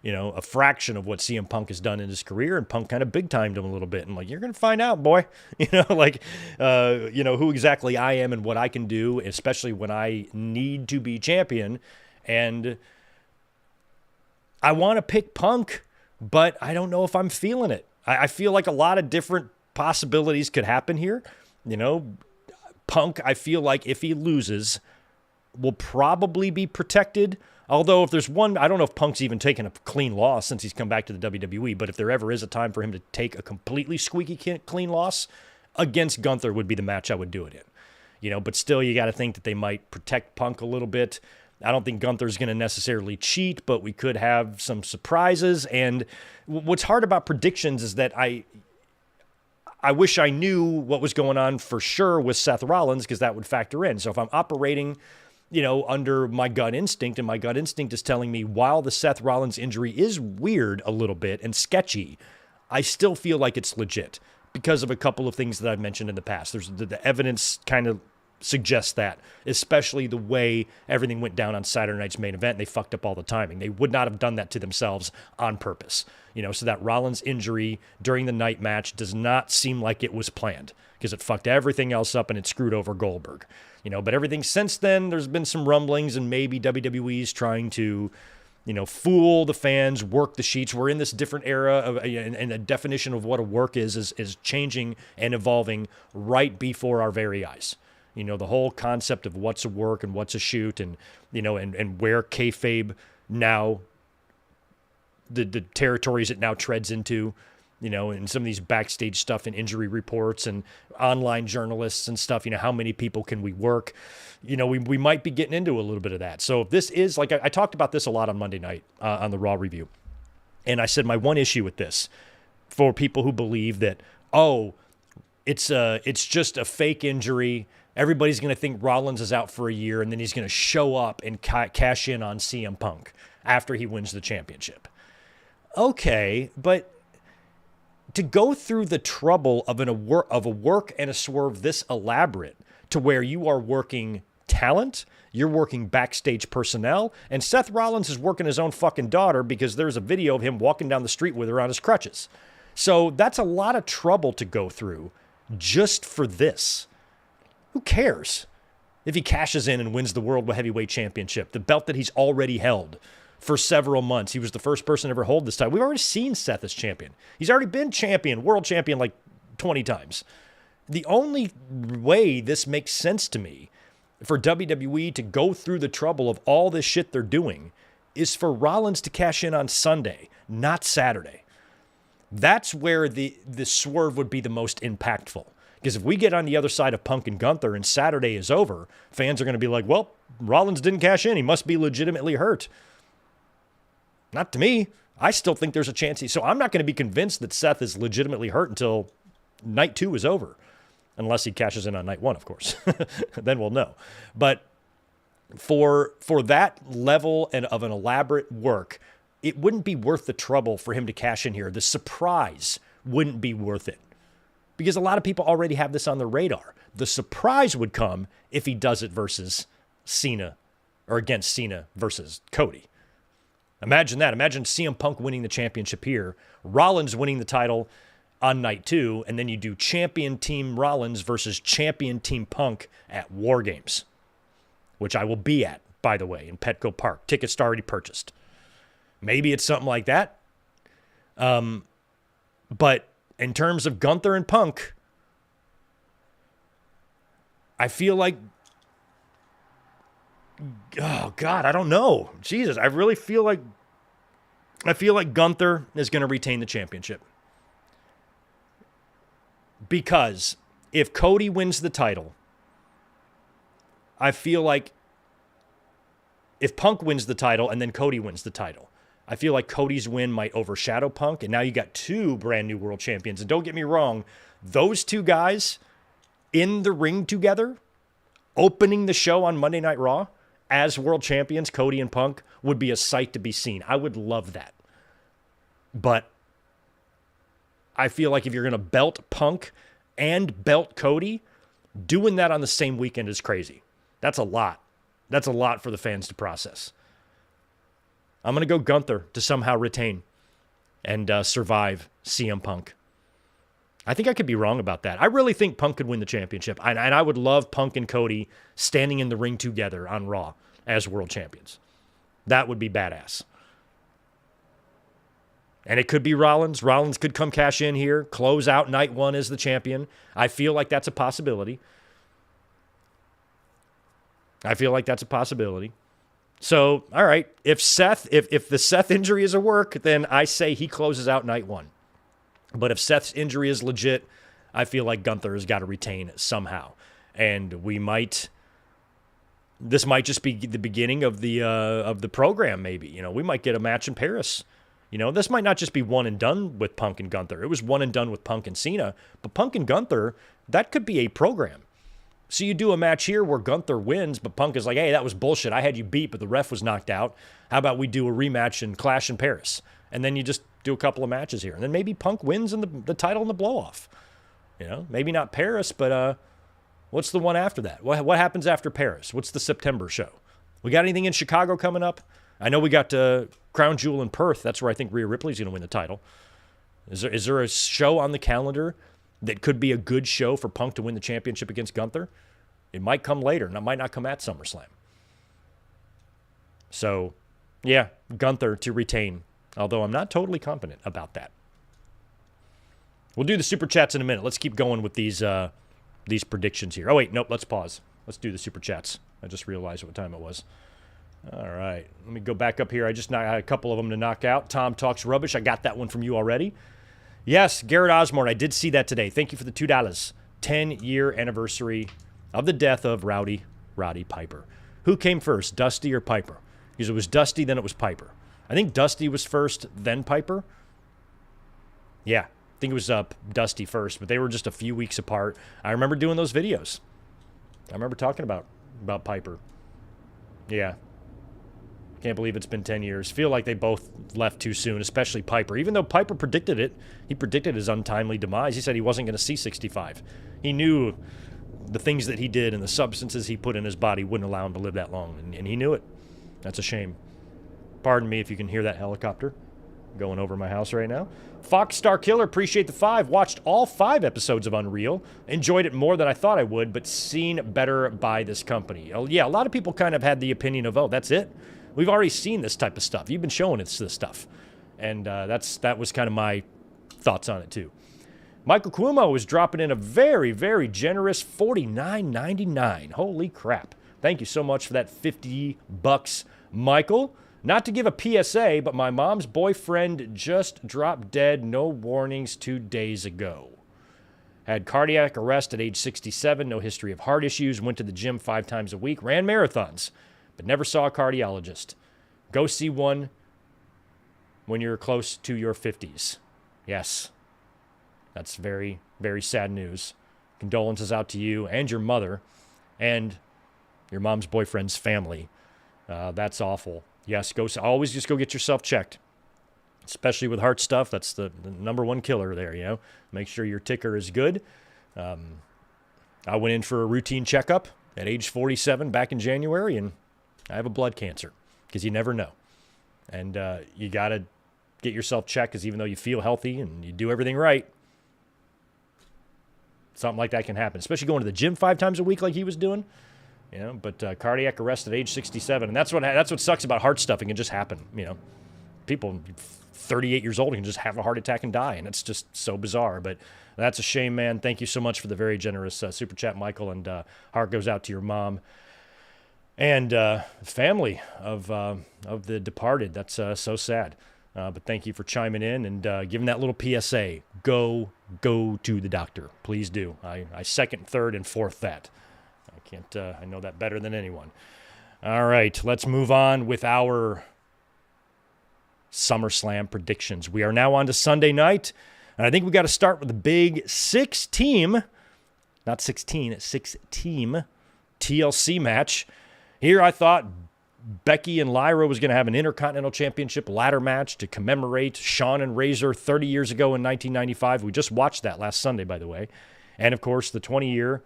a fraction of what CM Punk has done in his career, and Punk kind of big-timed him a little bit. And you're going to find out, boy, who exactly I am and what I can do, especially when I need to be champion. And I want to pick Punk, but I don't know if I'm feeling it. I feel like a lot of different possibilities could happen here. Punk, I feel like if he loses, will probably be protected. Although if there's one, I don't know if Punk's even taken a clean loss since he's come back to the WWE, but if there ever is a time for him to take a completely squeaky clean loss, against Gunther would be the match I would do it in. But still you got to think that they might protect Punk a little bit. I don't think Gunther's going to necessarily cheat, but we could have some surprises. And what's hard about predictions is that I wish I knew what was going on for sure with Seth Rollins, because that would factor in. So if I'm operating, under my gut instinct, and my gut instinct is telling me while the Seth Rollins injury is weird a little bit and sketchy, I still feel like it's legit because of a couple of things that I've mentioned in the past. There's the evidence kind of suggests that, especially the way everything went down on Saturday night's main event. They fucked up all the timing. They would not have done that to themselves on purpose. So that Rollins injury during the night match does not seem like it was planned, because it fucked everything else up and it screwed over Goldberg. But everything since then, there's been some rumblings, and maybe WWE's trying to, fool the fans, work the sheets. We're in this different era of, and the definition of what a work is changing and evolving right before our very eyes. The whole concept of what's a work and what's a shoot, and, and where kayfabe now, the territories it now treads into, and some of these backstage stuff and injury reports and online journalists and stuff, how many people can we work? We might be getting into a little bit of that. So if this is, I talked about this a lot on Monday night on the Raw review. And I said my one issue with this, for people who believe that, it's just a fake injury, everybody's going to think Rollins is out for a year, and then he's going to show up and cash in on CM Punk after he wins the championship. Okay, but to go through the trouble of a work and a swerve this elaborate, to where you are working talent, you're working backstage personnel, and Seth Rollins is working his own fucking daughter because there's a video of him walking down the street with her on his crutches. So that's a lot of trouble to go through just for this. Who cares if he cashes in and wins the World Heavyweight Championship, the belt that he's already held for several months? He was the first person to ever hold this title. We've already seen Seth as champion. He's already been champion, world champion, like 20 times. The only way this makes sense to me for WWE to go through the trouble of all this shit they're doing is for Rollins to cash in on Sunday, not Saturday. That's where the swerve would be the most impactful. Because if we get on the other side of Punk and Gunther and Saturday is over, fans are going to be like, well, Rollins didn't cash in. He must be legitimately hurt. Not to me. I still think there's a chance. So I'm not going to be convinced that Seth is legitimately hurt until night 2 is over. Unless he cashes in on night 1, of course. Then we'll know. But for that level and of an elaborate work, it wouldn't be worth the trouble for him to cash in here. The surprise wouldn't be worth it, because a lot of people already have this on their radar. The surprise would come if he does it versus Cena, or against Cena versus Cody. Imagine that. Imagine CM Punk winning the championship here, Rollins winning the title on night 2, and then you do champion team Rollins versus champion team Punk at War Games, which I will be at, by the way, in Petco Park. Tickets already purchased. Maybe it's something like that. But in terms of Gunther and Punk, I feel like, oh God, I don't know. Jesus, I really feel like Gunther is going to retain the championship. Because if Cody wins the title, I feel like if Punk wins the title and then Cody wins the title, I feel like Cody's win might overshadow Punk. And now you got 2 brand new world champions. And don't get me wrong, those 2 guys in the ring together, opening the show on Monday Night Raw, as world champions, Cody and Punk, would be a sight to be seen. I would love that. But I feel like if you're going to belt Punk and belt Cody, doing that on the same weekend is crazy. That's a lot. That's a lot for the fans to process. I'm going to go Gunther to somehow retain and survive CM Punk. I think I could be wrong about that. I really think Punk could win the championship. And I would love Punk and Cody standing in the ring together on Raw as world champions. That would be badass. And it could be Rollins. Rollins could come cash in here, close out night one as the champion. I feel like that's a possibility. So, all right, if the Seth injury is a work, then I say he closes out night one. But if Seth's injury is legit, I feel like Gunther has got to retain somehow. And this might just be the beginning of the program, maybe. You know, we might get a match in Paris. You know, this might not just be one and done with Punk and Gunther. It was one and done with Punk and Cena. But Punk and Gunther, that could be a program. So you do a match here where Gunther wins, but Punk is like, hey, that was bullshit. I had you beat, but the ref was knocked out. How about we do a rematch and Clash in Paris? And then you just do a couple of matches here. And then maybe Punk wins in the title in the blow-off. You know, maybe not Paris, but what's the one after that? What happens after Paris? What's the September show? We got anything in Chicago coming up? I know we got Crown Jewel in Perth. That's where I think Rhea Ripley's going to win the title. Is there a show on the calendar that could be a good show for Punk to win the championship against Gunther? It might come later, and it might not come at SummerSlam. So, yeah, Gunther to retain, although I'm not totally confident about that. We'll do the Super Chats in a minute. Let's keep going with these predictions here. Oh, wait, nope, let's pause. Let's do the Super Chats. I just realized what time it was. All right, let me go back up here. I just had a couple of them to knock out. Tom Talks Rubbish. I got that one from you already. Yes, Garrett Osborne. I did see that today. Thank you for the $2. 10-year anniversary of the death of Roddy Piper. Who came first, Dusty or Piper? Because it was Dusty, then it was Piper. I think Dusty was first, then Piper. Yeah, I think it was Dusty first, but they were just a few weeks apart. I remember doing those videos. I remember talking about Piper. Yeah. Can't believe it's been 10 years. Feel like they both left too soon, especially Piper. Even though Piper predicted it, he predicted his untimely demise. He said he wasn't going to see 65. He knew the things that he did and the substances he put in his body wouldn't allow him to live that long, and he knew it. That's a shame. Pardon me if you can hear that helicopter going over my house right now. Fox Star Killer, appreciate the 5. Watched all 5 episodes of Unreal. Enjoyed it more than I thought I would, but seen better by this company. Oh, yeah, a lot of people kind of had the opinion of, oh, that's it? We've already seen this type of stuff. You've been showing us this stuff. And that was kind of my thoughts on it, too. Michael Cuomo is dropping in a very, very generous $49.99. Holy crap. Thank you so much for that $50, Michael. Not to give a PSA, but my mom's boyfriend just dropped dead, no warnings, 2 days ago. Had cardiac arrest at age 67, no history of heart issues, went to the gym 5 times a week, ran marathons, but never saw a cardiologist. Go see one when you're close to your 50s. Yes, that's very, very sad news. Condolences out to you and your mother and your mom's boyfriend's family. That's awful. Yes, always just go get yourself checked, especially with heart stuff. That's the number one killer there, you know. Make sure your ticker is good. I went in for a routine checkup at age 47 back in January, and I have a blood cancer because you never know. And you got to get yourself checked because even though you feel healthy and you do everything right, something like that can happen, especially going to the gym 5 times a week like he was doing. You know, but cardiac arrest at age 67, and that's what sucks about heart stuff. It can just happen. You know, people 38 years old can just have a heart attack and die, and it's just so bizarre. But that's a shame, man. Thank you so much for the very generous super chat, Michael, and heart goes out to your mom and family of the departed. That's so sad. But thank you for chiming in and giving that little PSA. Go to the doctor, please do. I second, third, and fourth that. I know that better than anyone. All right, let's move on with our SummerSlam predictions. We are now on to Sunday night, and I think we got to start with the big 6-team, not 16, 6-team TLC match. Here I thought Becky and Lyra was going to have an Intercontinental Championship ladder match to commemorate Shawn and Razor 30 years ago in 1995. We just watched that last Sunday, by the way. And, of course, the 20-year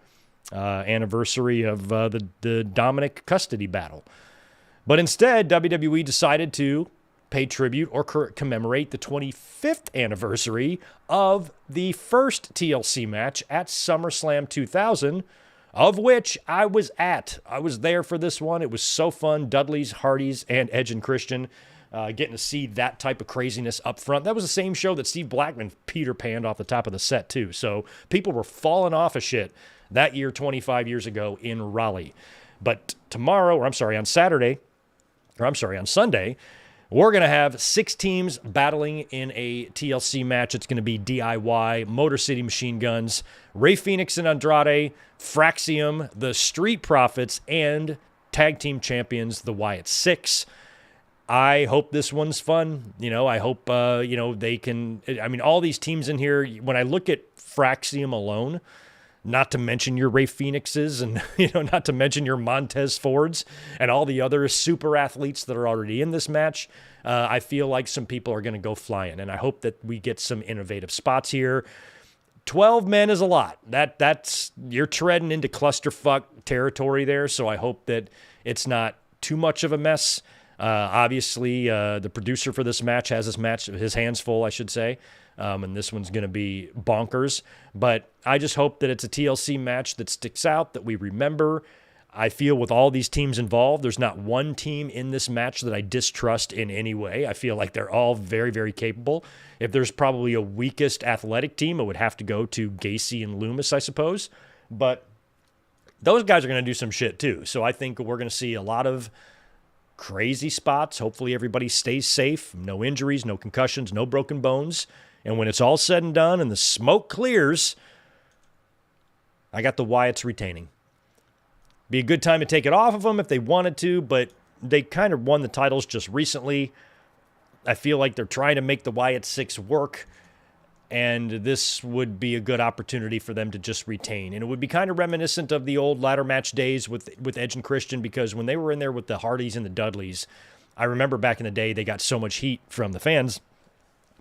anniversary of the Dominic custody battle. But instead, WWE decided to pay tribute or commemorate the 25th anniversary of the first TLC match at SummerSlam 2000, of which I was at. I was there for this one. It was so fun. Dudley's, Hardy's, and Edge and Christian getting to see that type of craziness up front. That was the same show that Steve Blackman Peter Panned off the top of the set, too. So people were falling off of shit that year 25 years ago in Raleigh. But on Sunday, we're going to have 6 teams battling in a TLC match. It's going to be DIY, Motor City Machine Guns, Rey Fenix and Andrade, Fraxium, the Street Profits, and tag team champions, the Wyatt Six. I hope this one's fun. I hope, they can, all these teams in here, when I look at Fraxium alone, not to mention your Rey Fenixes and, not to mention your Montez Fords and all the other super athletes that are already in this match, I feel like some people are going to go flying. And I hope that we get some innovative spots here. 12 men is a lot. That's you're treading into clusterfuck territory there. So I hope that it's not too much of a mess. Obviously, the producer for this match has his hands full, I should say. And this one's going to be bonkers. But I just hope that it's a TLC match that sticks out, that we remember. I feel with all these teams involved, there's not one team in this match that I distrust in any way. I feel like they're all very, very capable. If there's probably a weakest athletic team, it would have to go to Gacy and Loomis, I suppose. But those guys are going to do some shit too. So I think we're going to see a lot of crazy spots. Hopefully everybody stays safe. No injuries, no concussions, no broken bones. And when it's all said and done and the smoke clears, I got the Wyatts retaining. Be a good time to take it off of them if they wanted to, but they kind of won the titles just recently. I feel like they're trying to make the Wyatt Six work, and this would be a good opportunity for them to just retain. And it would be kind of reminiscent of the old ladder match days with Edge and Christian, because when they were in there with the Hardys and the Dudleys, I remember back in the day they got so much heat from the fans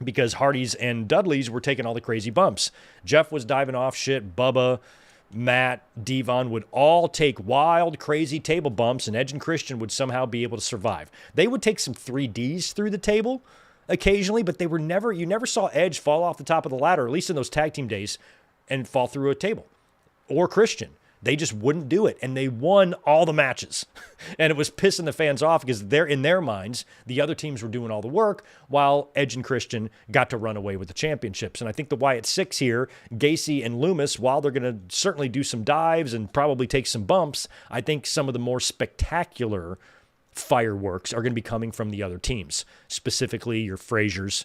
because Hardys and Dudleys were taking all the crazy bumps. Jeff was diving off shit. Bubba, Matt, Devon would all take wild, crazy table bumps, and Edge and Christian would somehow be able to survive. They would take some 3Ds through the table occasionally, but you never saw Edge fall off the top of the ladder, at least in those tag team days, and fall through a table. Or Christian. They just wouldn't do it, and they won all the matches. And it was pissing the fans off because in their minds, the other teams were doing all the work while Edge and Christian got to run away with the championships. And I think the Wyatt Six here, Gacy and Loomis, while they're going to certainly do some dives and probably take some bumps, I think some of the more spectacular fireworks are going to be coming from the other teams, specifically your Frasers,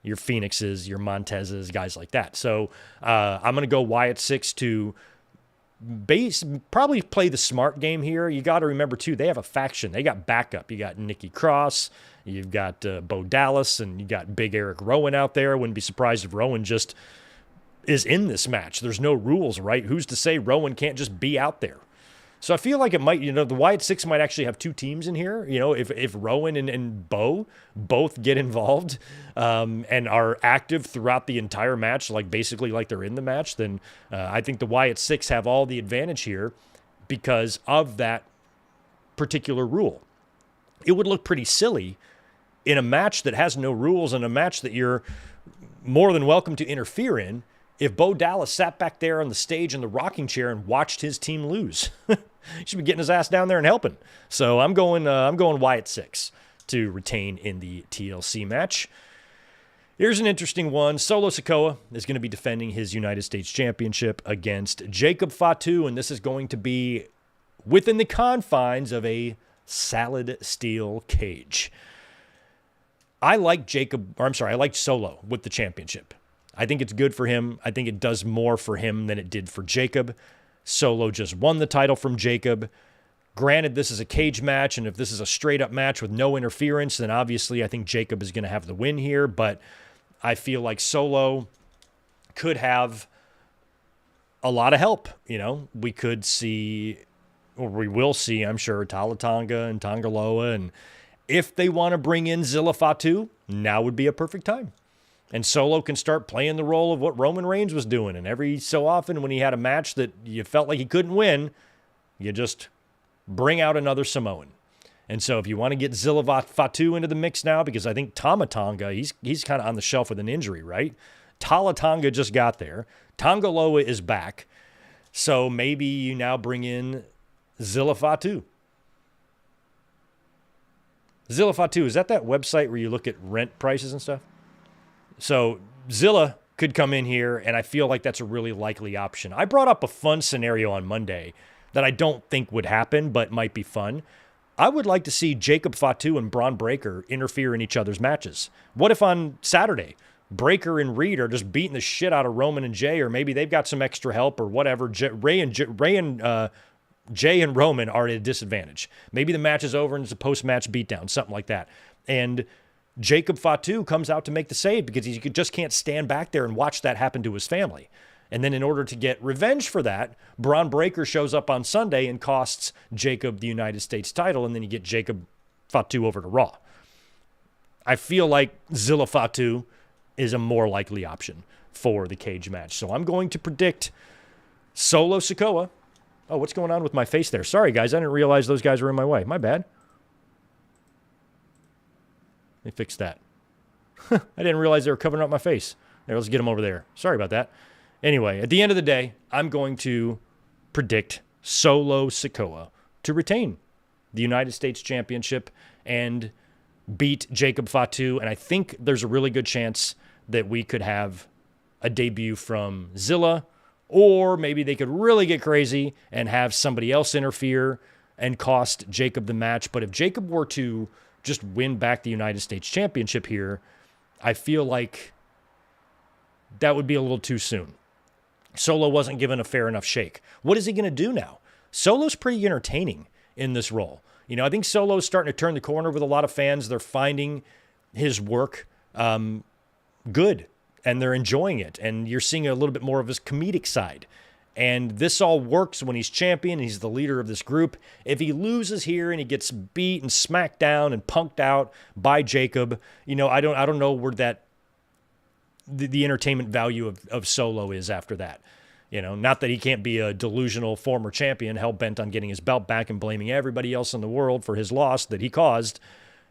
your Phoenixes, your Montezes, guys like that. So I'm going to go Wyatt Six to probably play the smart game here. You got to remember, too, they have a faction. They got backup. You got Nikki Cross, you've got Bo Dallas, and you got Big Eric Rowan out there. Wouldn't be surprised if Rowan just is in this match. There's no rules, right? Who's to say Rowan can't just be out there? So I feel like it might, the Wyatt Six might actually have 2 teams in here. If Rowan and Bo both get involved and are active throughout the entire match, basically like they're in the match, then I think the Wyatt Six have all the advantage here because of that particular rule. It would look pretty silly in a match that has no rules and a match that you're more than welcome to interfere in if Bo Dallas sat back there on the stage in the rocking chair and watched his team lose. He should be getting his ass down there and helping. So I'm going Wyatt Six to retain in the TLC match. Here's an interesting one. Solo Sikoa is going to be defending his United States Championship against Jacob Fatu, and this is going to be within the confines of a salad steel cage. I like Solo with the championship. I think it's good for him. I think it does more for him than it did for Jacob. Solo just won the title from Jacob. Granted, this is a cage match, and if this is a straight-up match with no interference, then obviously I think Jacob is going to have the win here, but I feel like Solo could have a lot of help. We could see or we will see, I'm sure, Tala Tonga and Tongaloa. And if they want to bring in Zilla Fatu, now would be a perfect time. And Solo can start playing the role of what Roman Reigns was doing. And every so often when he had a match that you felt like he couldn't win, you just bring out another Samoan. And so if you want to get Zilla Fatu into the mix now, because I think Tama Tonga, he's kind of on the shelf with an injury, right? Tala Tonga just got there. Tongaloa is back. So maybe you now bring in Zilla Fatu. Zilla Fatu, is that website where you look at rent prices and stuff? So Zilla could come in here, and I feel like that's a really likely option. I brought up a fun scenario on Monday that I don't think would happen, but might be fun. I would like to see Jacob Fatu and Braun Breaker interfere in each other's matches. What if on Saturday, Breaker and Reed are just beating the shit out of Roman and Jay, or maybe they've got some extra help or whatever. Jay and Roman are at a disadvantage. Maybe the match is over and it's a post-match beatdown, something like that. And Jacob Fatu comes out to make the save because he just can't stand back there and watch that happen to his family. And then in order to get revenge for that, Braun Breaker shows up on Sunday and costs Jacob the United States title, and then you get Jacob Fatu over to Raw. I feel like Zilla Fatu is a more likely option for the cage match. So I'm going to predict Solo Sikoa. Oh, what's going on with my face there? Sorry, guys. I didn't realize those guys were in my way. My bad. Let me fix that. I didn't realize they were covering up my face. There, let's get them over there. Sorry about that. Anyway, at the end of the day, I'm going to predict Solo Sikoa to retain the United States Championship and beat Jacob Fatu. And I think there's a really good chance that we could have a debut from Zilla, or maybe they could really get crazy and have somebody else interfere and cost Jacob the match. But if Jacob were to just win back the United States Championship here, I feel like that would be a little too soon. Solo wasn't given a fair enough shake. What is he going to do now? Solo's pretty entertaining in this role. You know, I think Solo's starting to turn the corner with a lot of fans. They're finding his work good, and they're enjoying it. And you're seeing a little bit more of his comedic side. And this all works when he's champion. He's the leader of this group. If he loses here and he gets beat and smacked down and punked out by Jacob, you know, I don't know where that the entertainment value of Solo is after that. You know, not that he can't be a delusional former champion hell-bent on getting his belt back and blaming everybody else in the world for his loss that he caused.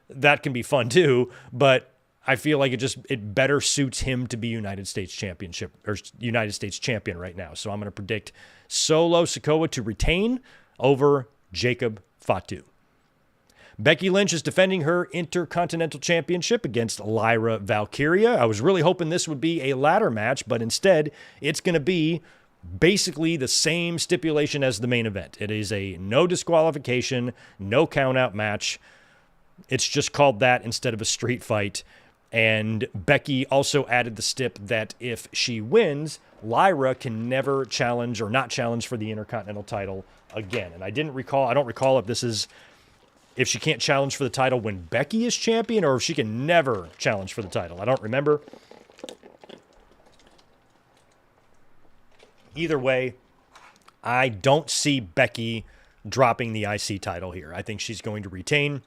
That can be fun too, but I feel like it better suits him to be United States champion right now. So I'm going to predict Solo Sikoa to retain over Jacob Fatu. Becky Lynch is defending her Intercontinental Championship against Lyra Valkyria. I was really hoping this would be a ladder match, but instead it's going to be basically the same stipulation as the main event. It is a no disqualification, no count-out match. It's just called that instead of a street fight. And Becky also added the stip that if she wins, Lyra can never challenge or not challenge for the Intercontinental title again. And I don't recall if she can't challenge for the title when Becky is champion or if she can never challenge for the title. I don't remember. Either way, I don't see Becky dropping the IC title here. I think she's going to retain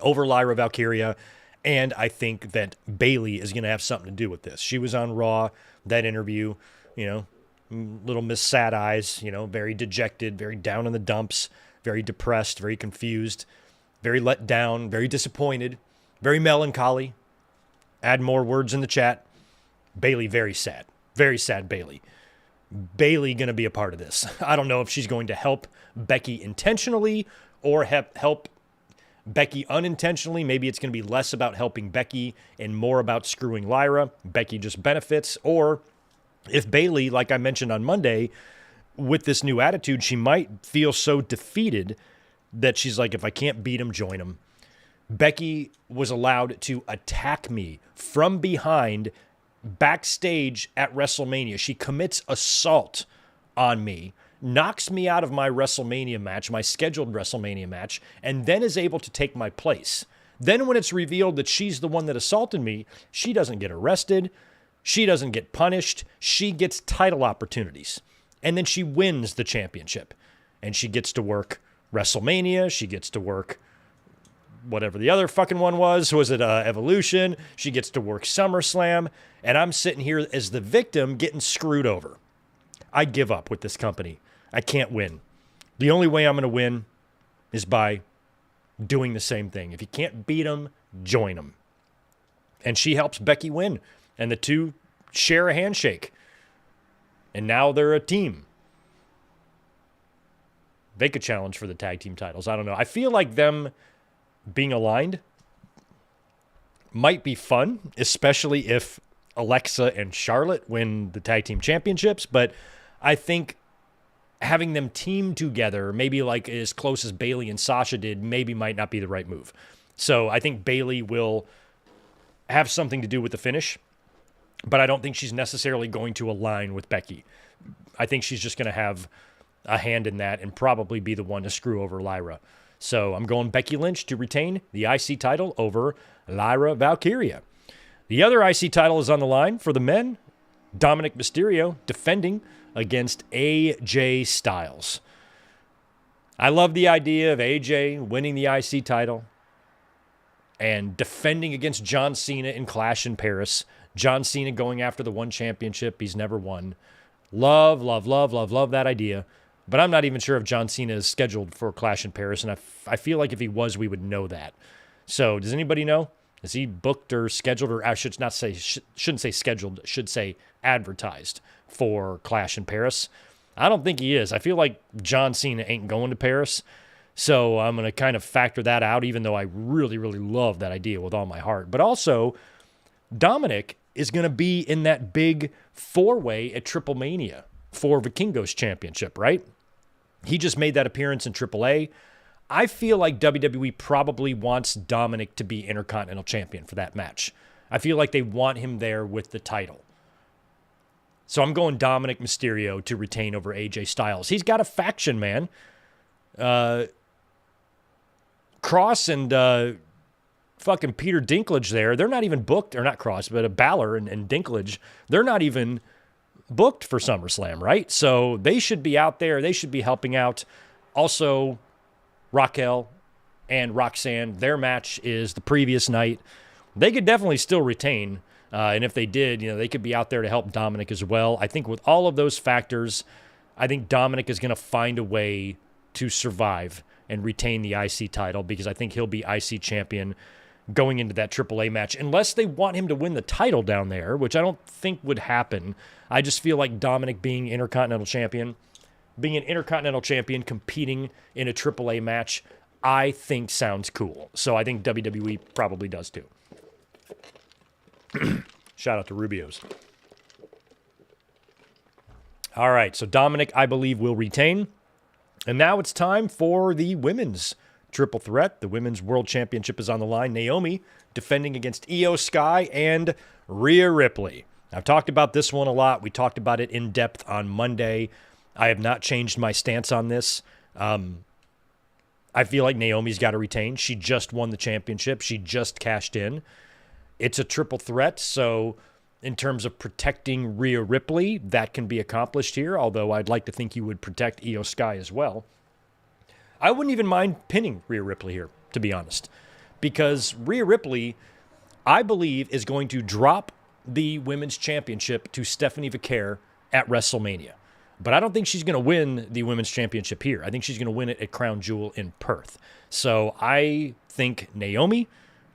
over Lyra Valkyria, and I think that Bayley is going to have something to do with this. She was on Raw, that interview, you know, little Miss Sad Eyes, you know, very dejected, very down in the dumps, very depressed, very confused, very let down, very disappointed, very melancholy. Add more words in the chat. Bayley, very sad Bayley. Bayley going to be a part of this. I don't know if she's going to help Becky intentionally or help Becky unintentionally. Maybe it's going to be less about helping Becky and more about screwing Lyra. Becky just benefits. Or if Bayley, like I mentioned on Monday, with this new attitude, she might feel so defeated that she's like, if I can't beat him, join him. Becky was allowed to attack me from behind backstage at WrestleMania. She commits assault on me, knocks me out of my WrestleMania match, my scheduled WrestleMania match, and then is able to take my place. Then when it's revealed that she's the one that assaulted me, she doesn't get arrested. She doesn't get punished. She gets title opportunities. And then she wins the championship. and she gets to work WrestleMania. She gets to work whatever the other fucking one was. Was it Evolution? She gets to work SummerSlam, and I'm sitting here as the victim getting screwed over. I give up with this company. I can't win. The only way I'm going to win is by doing the same thing. If you can't beat them, join them. And she helps Becky win, and the two share a handshake. And now they're a team. They could challenge for the tag team titles. I don't know. I feel like them being aligned might be fun, especially if Alexa and Charlotte win the tag team championships. But I think having them team together, maybe like as close as Bayley and Sasha did, maybe might not be the right move. So I think Bayley will have something to do with the finish, but I don't think she's necessarily going to align with Becky. I think she's just going to have a hand in that and probably be the one to screw over Lyra. So I'm going Becky Lynch to retain the IC title over Lyra Valkyria. The other IC title is on the line for the men. Dominic Mysterio defending against AJ Styles. I love the idea of AJ winning the IC title and defending against John Cena in Clash in Paris. John Cena going after the one championship he's never won. Love that idea. But I'm not even sure if John Cena is scheduled for Clash in Paris, and I feel like if he was, we would know that. So does anybody know? Is he booked or scheduled, or I should not say, shouldn't say scheduled, should say advertised for Clash in Paris? I don't think he is. I feel like John Cena ain't going to Paris, so I'm going to kind of factor that out, even though I really, really love that idea with all my heart. But also, Dominic is going to be in that big four-way at Triple Mania for Vikingos Championship, right? He just made that appearance in AAA. I feel like WWE probably wants Dominic to be Intercontinental Champion for that match. I feel like they want him there with the title. So I'm going Dominic Mysterio to retain over AJ Styles. He's got a faction, man. Cross and fucking Peter Dinklage there, they're not even booked, or not Cross, but Balor and Dinklage, they're not even booked for SummerSlam, right? So they should be out there. They should be helping out. Also, Raquel and Roxanne, their match is the previous night. They could definitely still retain. And if they did, they could be out there to help Dominic as well. I think with all of those factors, I think Dominic is going to find a way to survive and retain the IC title, because I think he'll be IC champion going into that AAA match, unless they want him to win the title down there, which I don't think would happen. I just feel like Dominic being an Intercontinental Champion competing in a AAA match, I think sounds cool. So I think WWE probably does too. Shout out to Rubio's. All right, so Dominic, I believe, will retain. And now it's time for the women's triple threat. The Women's World Championship is on the line. Naomi defending against Io Sky and Rhea Ripley. I've talked about this one a lot. We talked about it in depth on Monday. I have not changed my stance on this. I feel like Naomi's got to retain. She just won the championship. She just cashed in. It's a triple threat, so in terms of protecting Rhea Ripley, that can be accomplished here, although I'd like to think you would protect Io Sky as well. I wouldn't even mind pinning Rhea Ripley here, to be honest, because Rhea Ripley, I believe, is going to drop the Women's Championship to Stephanie Vaquer at WrestleMania. But I don't think she's going to win the Women's Championship here. I think she's going to win it at Crown Jewel in Perth. So I think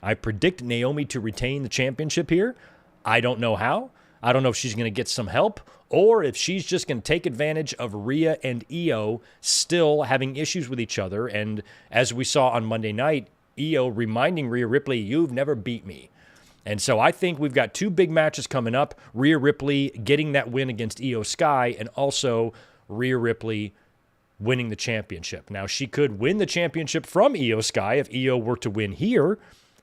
I predict Naomi to retain the championship here. I don't know how. I don't know if she's going to get some help, or if she's just going to take advantage of Rhea and Io still having issues with each other. And as we saw on Monday night, Io reminding Rhea Ripley, you've never beat me. And so I think we've got two big matches coming up. Rhea Ripley getting that win against Io Sky, and also Rhea Ripley winning the championship. Now, she could win the championship from Io Sky if Io were to win here.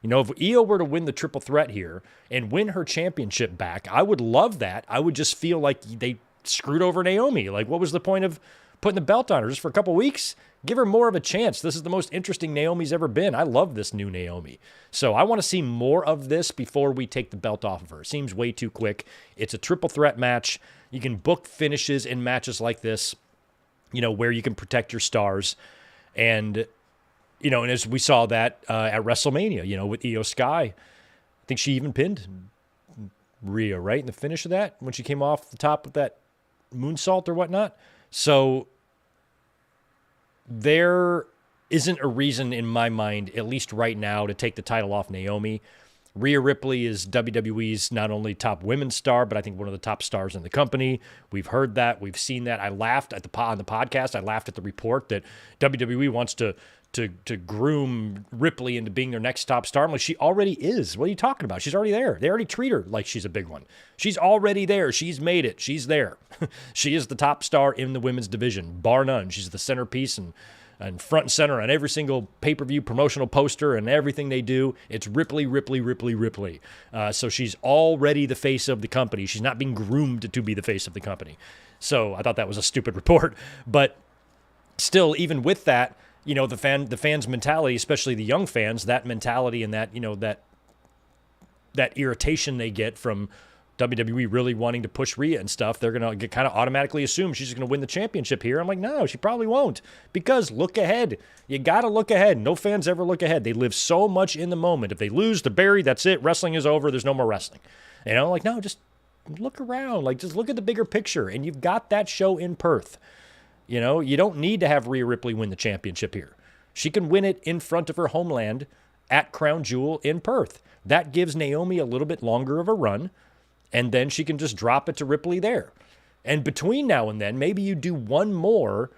If Io were to win the triple threat here and win her championship back, I would love that. I would just feel like they screwed over Naomi. Like, what was the point of putting the belt on her just for a couple weeks? Give her more of a chance. This is the most interesting Naomi's ever been. I love this new Naomi. So I want to see more of this before we take the belt off of her. It seems way too quick. It's a triple threat match. You can book finishes in matches like this. where you can protect your stars. And, and as we saw that at WrestleMania, with Io Sky, I think she even pinned Rhea, right, in the finish of that when she came off the top of that moonsault or whatnot. So there isn't a reason in my mind, at least right now, to take the title off Naomi. Rhea Ripley is WWE's not only top women's star, but I think one of the top stars in the company. We've heard that. We've seen that. I laughed on the podcast. I laughed at the report that WWE wants to groom Ripley into being their next top star. I'm like, she already is. What are you talking about? She's already there. They already treat her like she's a big one. She's already there. She's made it. She's there. She is the top star in the women's division, bar none. She's the centerpiece and front and center on every single pay-per-view promotional poster and everything they do. It's Ripley, Ripley, Ripley, Ripley. So she's already the face of the company. She's not being groomed to be the face of the company. So I thought that was a stupid report. But still, even with that, the fans' mentality, especially the young fans, that mentality and that, that irritation they get from WWE really wanting to push Rhea and stuff, they're going to kind of automatically assume she's going to win the championship here. I'm like, no, she probably won't, because look ahead. You got to look ahead. No fans ever look ahead. They live so much in the moment. If they lose, they're buried. That's it. Wrestling is over. There's no more wrestling. Like, no, just look around. Like, just look at the bigger picture. And you've got that show in Perth. You don't need to have Rhea Ripley win the championship here. She can win it in front of her homeland at Crown Jewel in Perth. That gives Naomi a little bit longer of a run. And then she can just drop it to Ripley there. And between now and then, maybe you do one more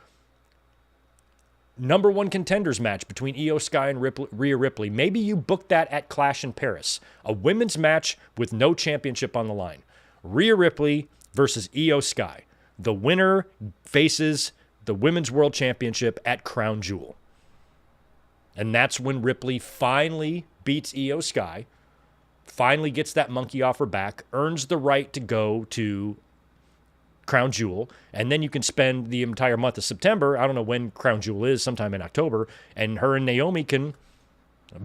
number one contenders match between Io Sky and Rhea Ripley. Maybe you book that at Clash in Paris. A women's match with no championship on the line. Rhea Ripley versus Io Sky. The winner faces the Women's World Championship at Crown Jewel. And that's when Ripley finally beats Io Sky. Finally gets that monkey off her back, earns the right to go to Crown Jewel, and then you can spend the entire month of September, I don't know when Crown Jewel is, sometime in October, and her and Naomi can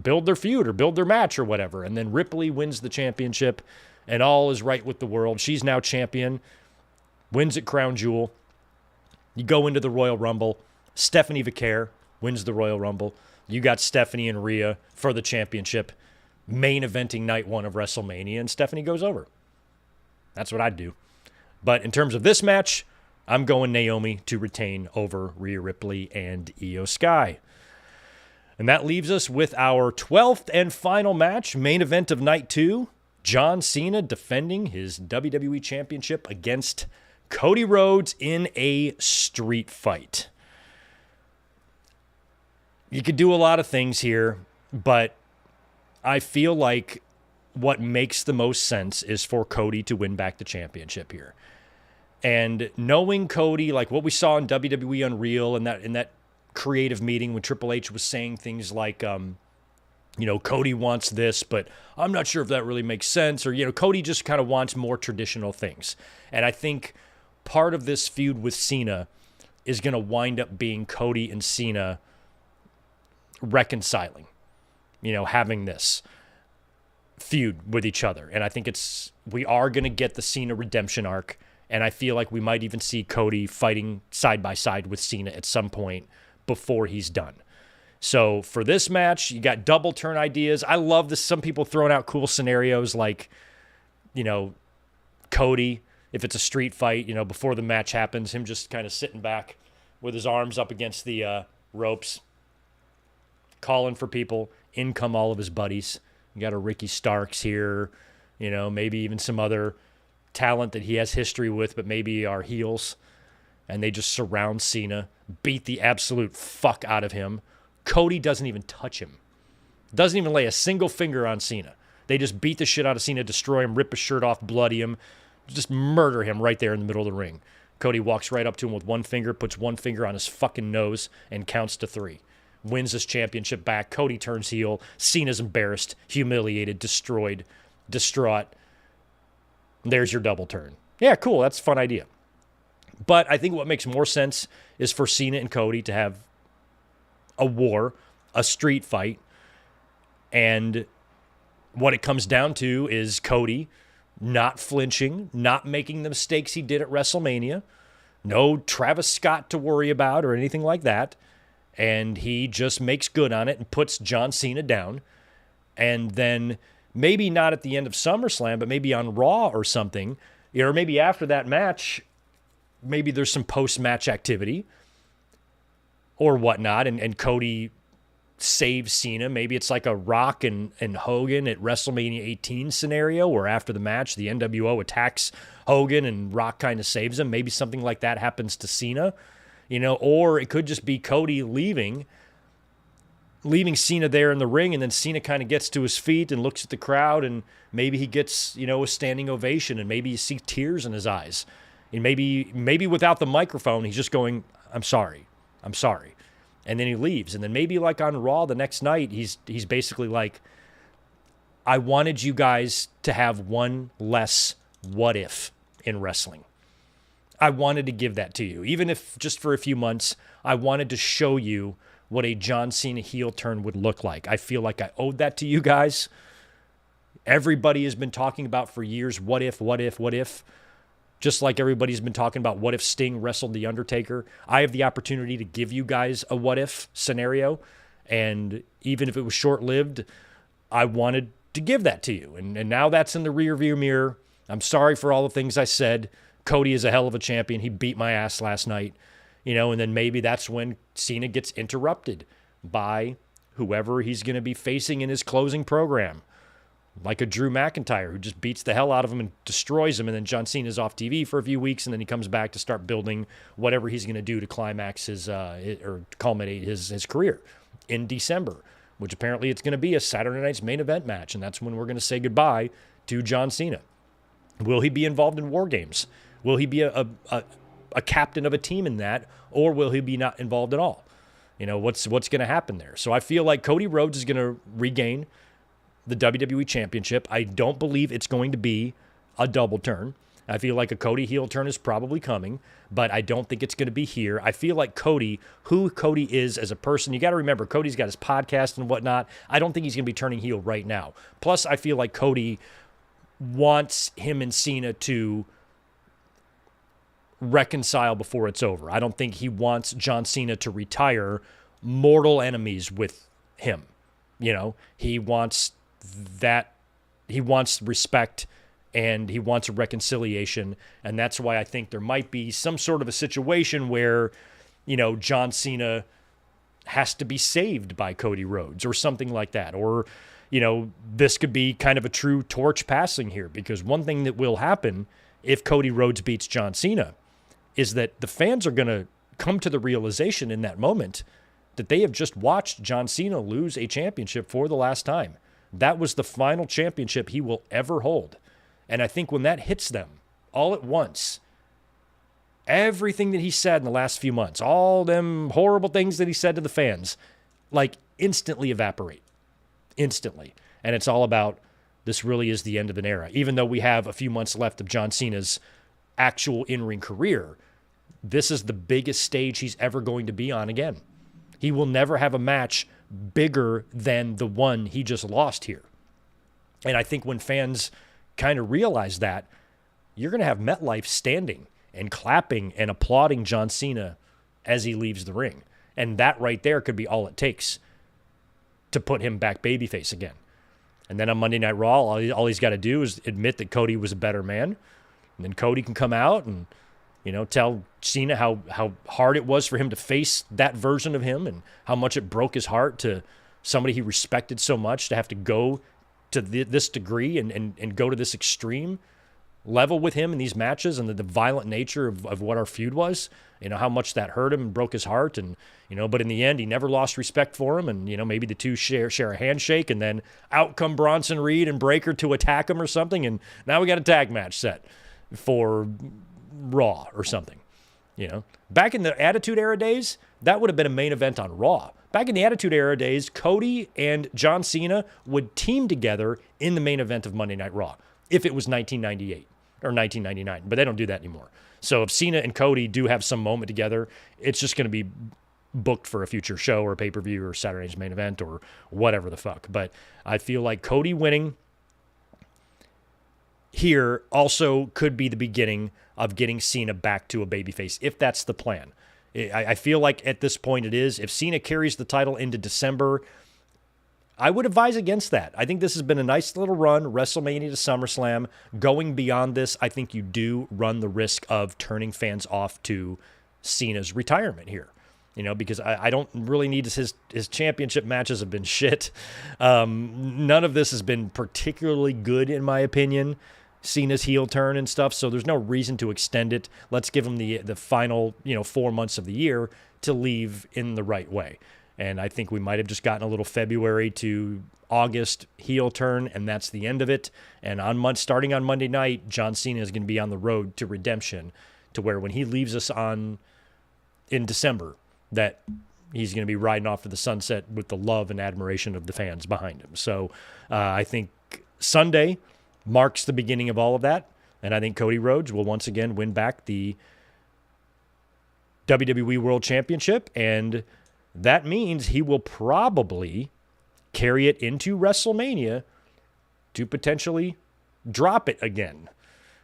build their feud or build their match or whatever, and then Ripley wins the championship, and all is right with the world. She's now champion, wins at Crown Jewel. You go into the Royal Rumble. Stephanie Vicaire wins the Royal Rumble. You got Stephanie and Rhea for the championship. Main eventing night one of WrestleMania, and Stephanie goes over. That's what I'd do. But in terms of this match, I'm going Naomi to retain over Rhea Ripley and Io Sky. And that leaves us with our 12th and final match, main event of night 2. John Cena defending his WWE Championship against Cody Rhodes in a street fight. You could do a lot of things here, but I feel like what makes the most sense is for Cody to win back the championship here. And knowing Cody, like what we saw in WWE Unreal and in that creative meeting when Triple H was saying things like, Cody wants this, but I'm not sure if that really makes sense. Or, Cody just kind of wants more traditional things. And I think part of this feud with Cena is going to wind up being Cody and Cena reconciling. Having this feud with each other. And I think we are going to get the Cena redemption arc. And I feel like we might even see Cody fighting side by side with Cena at some point before he's done. So for this match, you got double turn ideas. I love this. Some people throwing out cool scenarios like, Cody, if it's a street fight, before the match happens, him just kind of sitting back with his arms up against the ropes, calling for people. In come all of his buddies. You got a Ricky Starks here, maybe even some other talent that he has history with, but maybe are heels. And they just surround Cena, beat the absolute fuck out of him. Cody doesn't even touch him. Doesn't even lay a single finger on Cena. They just beat the shit out of Cena, destroy him, rip his shirt off, bloody him, just murder him right there in the middle of the ring. Cody walks right up to him with one finger, puts one finger on his fucking nose, and counts to 3. Wins his championship back. Cody turns heel. Cena's embarrassed, humiliated, destroyed, distraught. There's your double turn. Yeah, cool. That's a fun idea. But I think what makes more sense is for Cena and Cody to have a war, a street fight. And what it comes down to is Cody not flinching, not making the mistakes he did at WrestleMania, No Travis Scott to worry about or anything like that. And he just makes good on it and puts John Cena down. And then maybe not at the end of SummerSlam, but maybe on Raw or something, or maybe after that match, maybe there's some post-match activity or whatnot, and Cody saves Cena. Maybe it's like a Rock and Hogan at WrestleMania 18 scenario where after the match, the NWO attacks Hogan and Rock kind of saves him. Maybe something like that happens to Cena, or it could just be Cody leaving Cena there in the ring, and then Cena kind of gets to his feet and looks at the crowd, and maybe he gets, a standing ovation, and maybe you see tears in his eyes. And maybe without the microphone, he's just going, I'm sorry. And then he leaves. And then maybe like on Raw the next night, he's basically like, I wanted you guys to have one less what if in wrestling. I wanted to give that to you. Even if just for a few months, I wanted to show you what a John Cena heel turn would look like. I feel like I owed that to you guys. Everybody has been talking about for years, what if. Just like everybody's been talking about what if Sting wrestled The Undertaker. I have the opportunity to give you guys a what if scenario. And even if it was short-lived, I wanted to give that to you. And now that's in the rearview mirror. I'm sorry for all the things I said. Cody is a hell of a champion. He beat my ass last night. And then maybe that's when Cena gets interrupted by whoever he's going to be facing in his closing program. Like a Drew McIntyre who just beats the hell out of him and destroys him, and then John Cena's off TV for a few weeks, and then he comes back to start building whatever he's going to do to climax his or culminate his career in December, which apparently it's going to be a Saturday night's main event match, and that's when we're going to say goodbye to John Cena. Will he be involved in War Games? Will he be a captain of a team in that, or will he be not involved at all? What's going to happen there? So I feel like Cody Rhodes is going to regain the WWE Championship. I don't believe it's going to be a double turn. I feel like a Cody heel turn is probably coming, but I don't think it's going to be here. I feel like who Cody is as a person, you got to remember, Cody's got his podcast and whatnot. I don't think he's going to be turning heel right now. Plus, I feel like Cody wants him and Cena to reconcile before it's over. I don't think he wants John Cena to retire mortal enemies with him. He wants that. He wants respect and he wants a reconciliation. And that's why I think there might be some sort of a situation where, John Cena has to be saved by Cody Rhodes or something like that. Or, this could be kind of a true torch passing here, because one thing that will happen if Cody Rhodes beats John Cena is that the fans are going to come to the realization in that moment that they have just watched John Cena lose a championship for the last time. That was the final championship he will ever hold. And I think when that hits them all at once, everything that he said in the last few months, all them horrible things that he said to the fans, instantly evaporate. Instantly. And it's all about, this really is the end of an era. Even though we have a few months left of John Cena's actual in-ring career, this is the biggest stage he's ever going to be on again. He will never have a match bigger than the one he just lost here. And I think when fans kind of realize that, you're going to have MetLife standing and clapping and applauding John Cena as he leaves the ring. And that right there could be all it takes to put him back babyface again. And then on Monday Night Raw, all he's got to do is admit that Cody was a better man. And then Cody can come out and tell Cena how hard it was for him to face that version of him and how much it broke his heart to somebody he respected so much to have to go to this degree and go to this extreme level with him in these matches, and the violent nature of what our feud was, how much that hurt him and broke his heart. And, but in the end, he never lost respect for him. And, maybe the two share a handshake, and then out come Bronson Reed and Breakker to attack him or something. And now we got a tag match set for Raw or something. Back in the Attitude Era days, that would have been a main event on Raw. Back in the Attitude Era days, Cody and John Cena would team together in the main event of Monday Night Raw if it was 1998 or 1999, but they don't do that anymore. So if Cena and Cody do have some moment together, it's just going to be booked for a future show or pay-per-view or Saturday's main event or whatever the fuck. But I feel like Cody winning here also could be the beginning of getting Cena back to a babyface, if that's the plan. I feel like at this point it is. If Cena carries the title into December, I would advise against that. I think this has been a nice little run, WrestleMania to SummerSlam. Going beyond this, I think you do run the risk of turning fans off to Cena's retirement here. Because I don't really need his championship matches have been shit. None of this has been particularly good, in my opinion. Cena's heel turn and stuff, so there's no reason to extend it. Let's give him the final 4 months of the year to leave in the right way. And I think we might have just gotten a little February to August heel turn, and that's the end of it. And starting on Monday night, John Cena is going to be on the road to redemption, to where when he leaves us in December, that he's going to be riding off to the sunset with the love and admiration of the fans behind him. So I think Sunday marks the beginning of all of that, and I think Cody Rhodes will once again win back the WWE World Championship, and that means he will probably carry it into WrestleMania to potentially drop it again.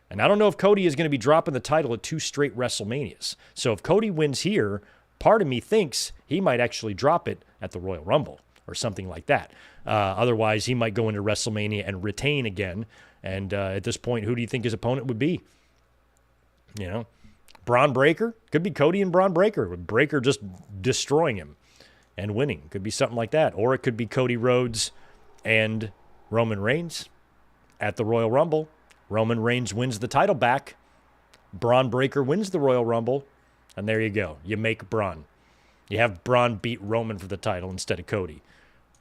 And I don't know if Cody is going to be dropping the title at 2 straight WrestleManias. So if Cody wins here, part of me thinks he might actually drop it at the Royal Rumble or something like that. Otherwise, he might go into WrestleMania and retain again. And at this point, who do you think his opponent would be? Braun Breaker? Could be Cody and Braun Breaker, with Breaker just destroying him and winning. Could be something like that. Or it could be Cody Rhodes and Roman Reigns at the Royal Rumble. Roman Reigns wins the title back. Braun Breaker wins the Royal Rumble. And there you go. You make Braun. You have Braun beat Roman for the title instead of Cody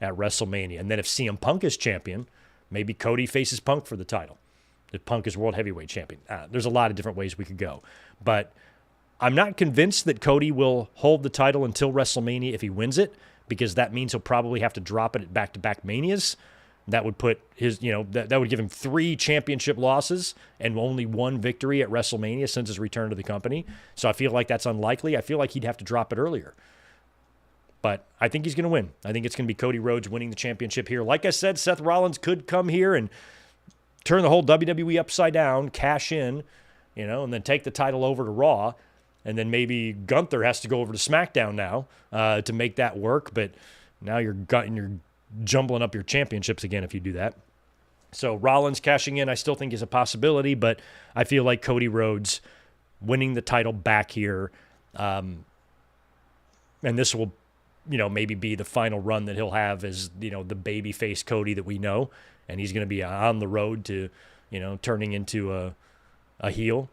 at WrestleMania. And then if CM Punk is champion, maybe Cody faces Punk for the title. If Punk is World Heavyweight Champion. There's a lot of different ways we could go. But I'm not convinced that Cody will hold the title until WrestleMania if he wins it, because that means he'll probably have to drop it at back-to-back Manias. That would put his, that would give him 3 championship losses and only 1 victory at WrestleMania since his return to the company. So I feel like that's unlikely. I feel like he'd have to drop it earlier. But I think he's going to win. I think it's going to be Cody Rhodes winning the championship here. Like I said, Seth Rollins could come here and turn the whole WWE upside down, cash in, and then take the title over to Raw. And then maybe Gunther has to go over to SmackDown now to make that work. But now you're jumbling up your championships again if you do that. So Rollins cashing in, I still think is a possibility, but I feel like Cody Rhodes winning the title back here, and this will, maybe be the final run that he'll have as, the babyface Cody that we know, and he's going to be on the road to, turning into a heel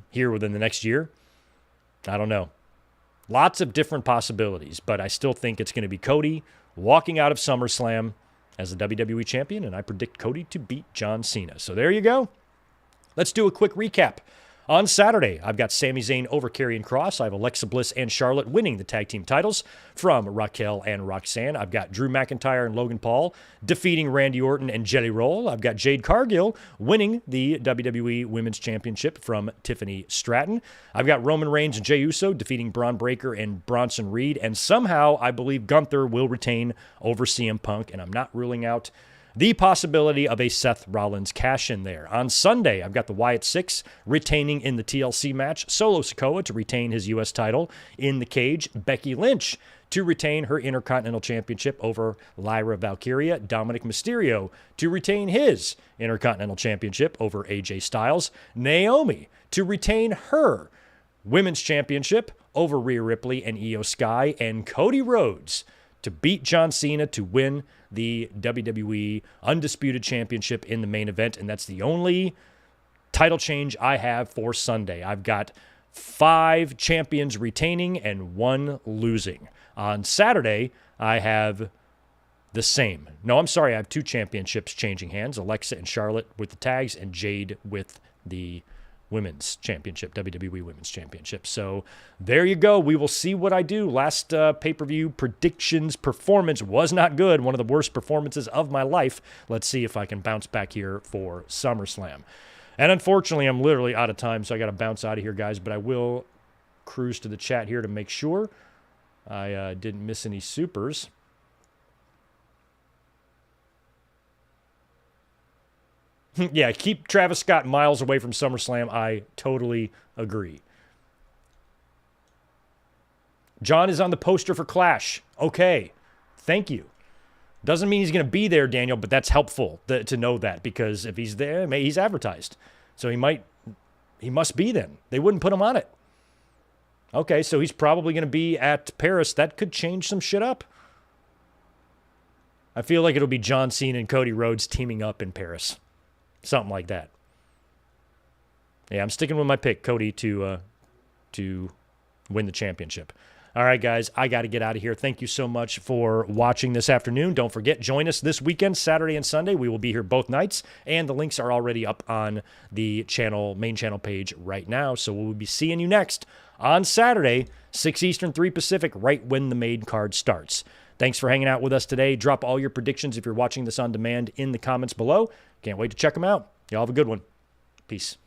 here within the next year. I don't know. Lots of different possibilities, but I still think it's going to be Cody walking out of SummerSlam as the WWE champion, and I predict Cody to beat John Cena. So there you go. Let's do a quick recap. On Saturday, I've got Sami Zayn over Karrion Kross. I have Alexa Bliss and Charlotte winning the tag team titles from Raquel and Roxanne. I've got Drew McIntyre and Logan Paul defeating Randy Orton and Jelly Roll. I've got Jade Cargill winning the WWE Women's Championship from Tiffany Stratton. I've got Roman Reigns and Jey Uso defeating Braun Breaker and Bronson Reed. And somehow, I believe Gunther will retain over CM Punk, and I'm not ruling out the possibility of a Seth Rollins cash-in there. On Sunday, I've got the Wyatt Six retaining in the TLC match. Solo Sikoa to retain his U.S. title in the cage. Becky Lynch to retain her Intercontinental Championship over Lyra Valkyria. Dominic Mysterio to retain his Intercontinental Championship over AJ Styles. Naomi to retain her Women's Championship over Rhea Ripley and Io Sky. And Cody Rhodes to beat John Cena to win the WWE Undisputed Championship in the main event. And that's the only title change I have for Sunday. I've got 5 champions retaining and 1 losing. On Saturday, I have the same. No, I'm sorry. I have 2 championships changing hands. Alexa and Charlotte with the tags and Jade with the Women's Championship, WWE Women's Championship. So there you go. We will see what I do. Last pay-per-view predictions performance was not good. One of the worst performances of my life. Let's see if I can bounce back here for SummerSlam. And unfortunately, I'm literally out of time, so I got to bounce out of here, guys. But I will cruise to the chat here to make sure I didn't miss any supers. Yeah, keep Travis Scott miles away from SummerSlam. I totally agree. John is on the poster for Clash. Okay, thank you. Doesn't mean he's going to be there, Daniel, but that's helpful to know that, because if he's there, he's advertised. So he must be then. They wouldn't put him on it. Okay, so he's probably going to be at Paris. That could change some shit up. I feel like it'll be John Cena and Cody Rhodes teaming up in Paris. Something like that. Yeah, I'm sticking with my pick, Cody, to win the championship. All right, guys, I got to get out of here. Thank you so much for watching this afternoon. Don't forget, join us this weekend, Saturday and Sunday. We will be here both nights, and the links are already up on the main channel page right now. So we'll be seeing you next on Saturday, 6 Eastern, 3 Pacific, right when the main card starts. Thanks for hanging out with us today. Drop all your predictions if you're watching this on demand in the comments below. Can't wait to check them out. Y'all have a good one. Peace.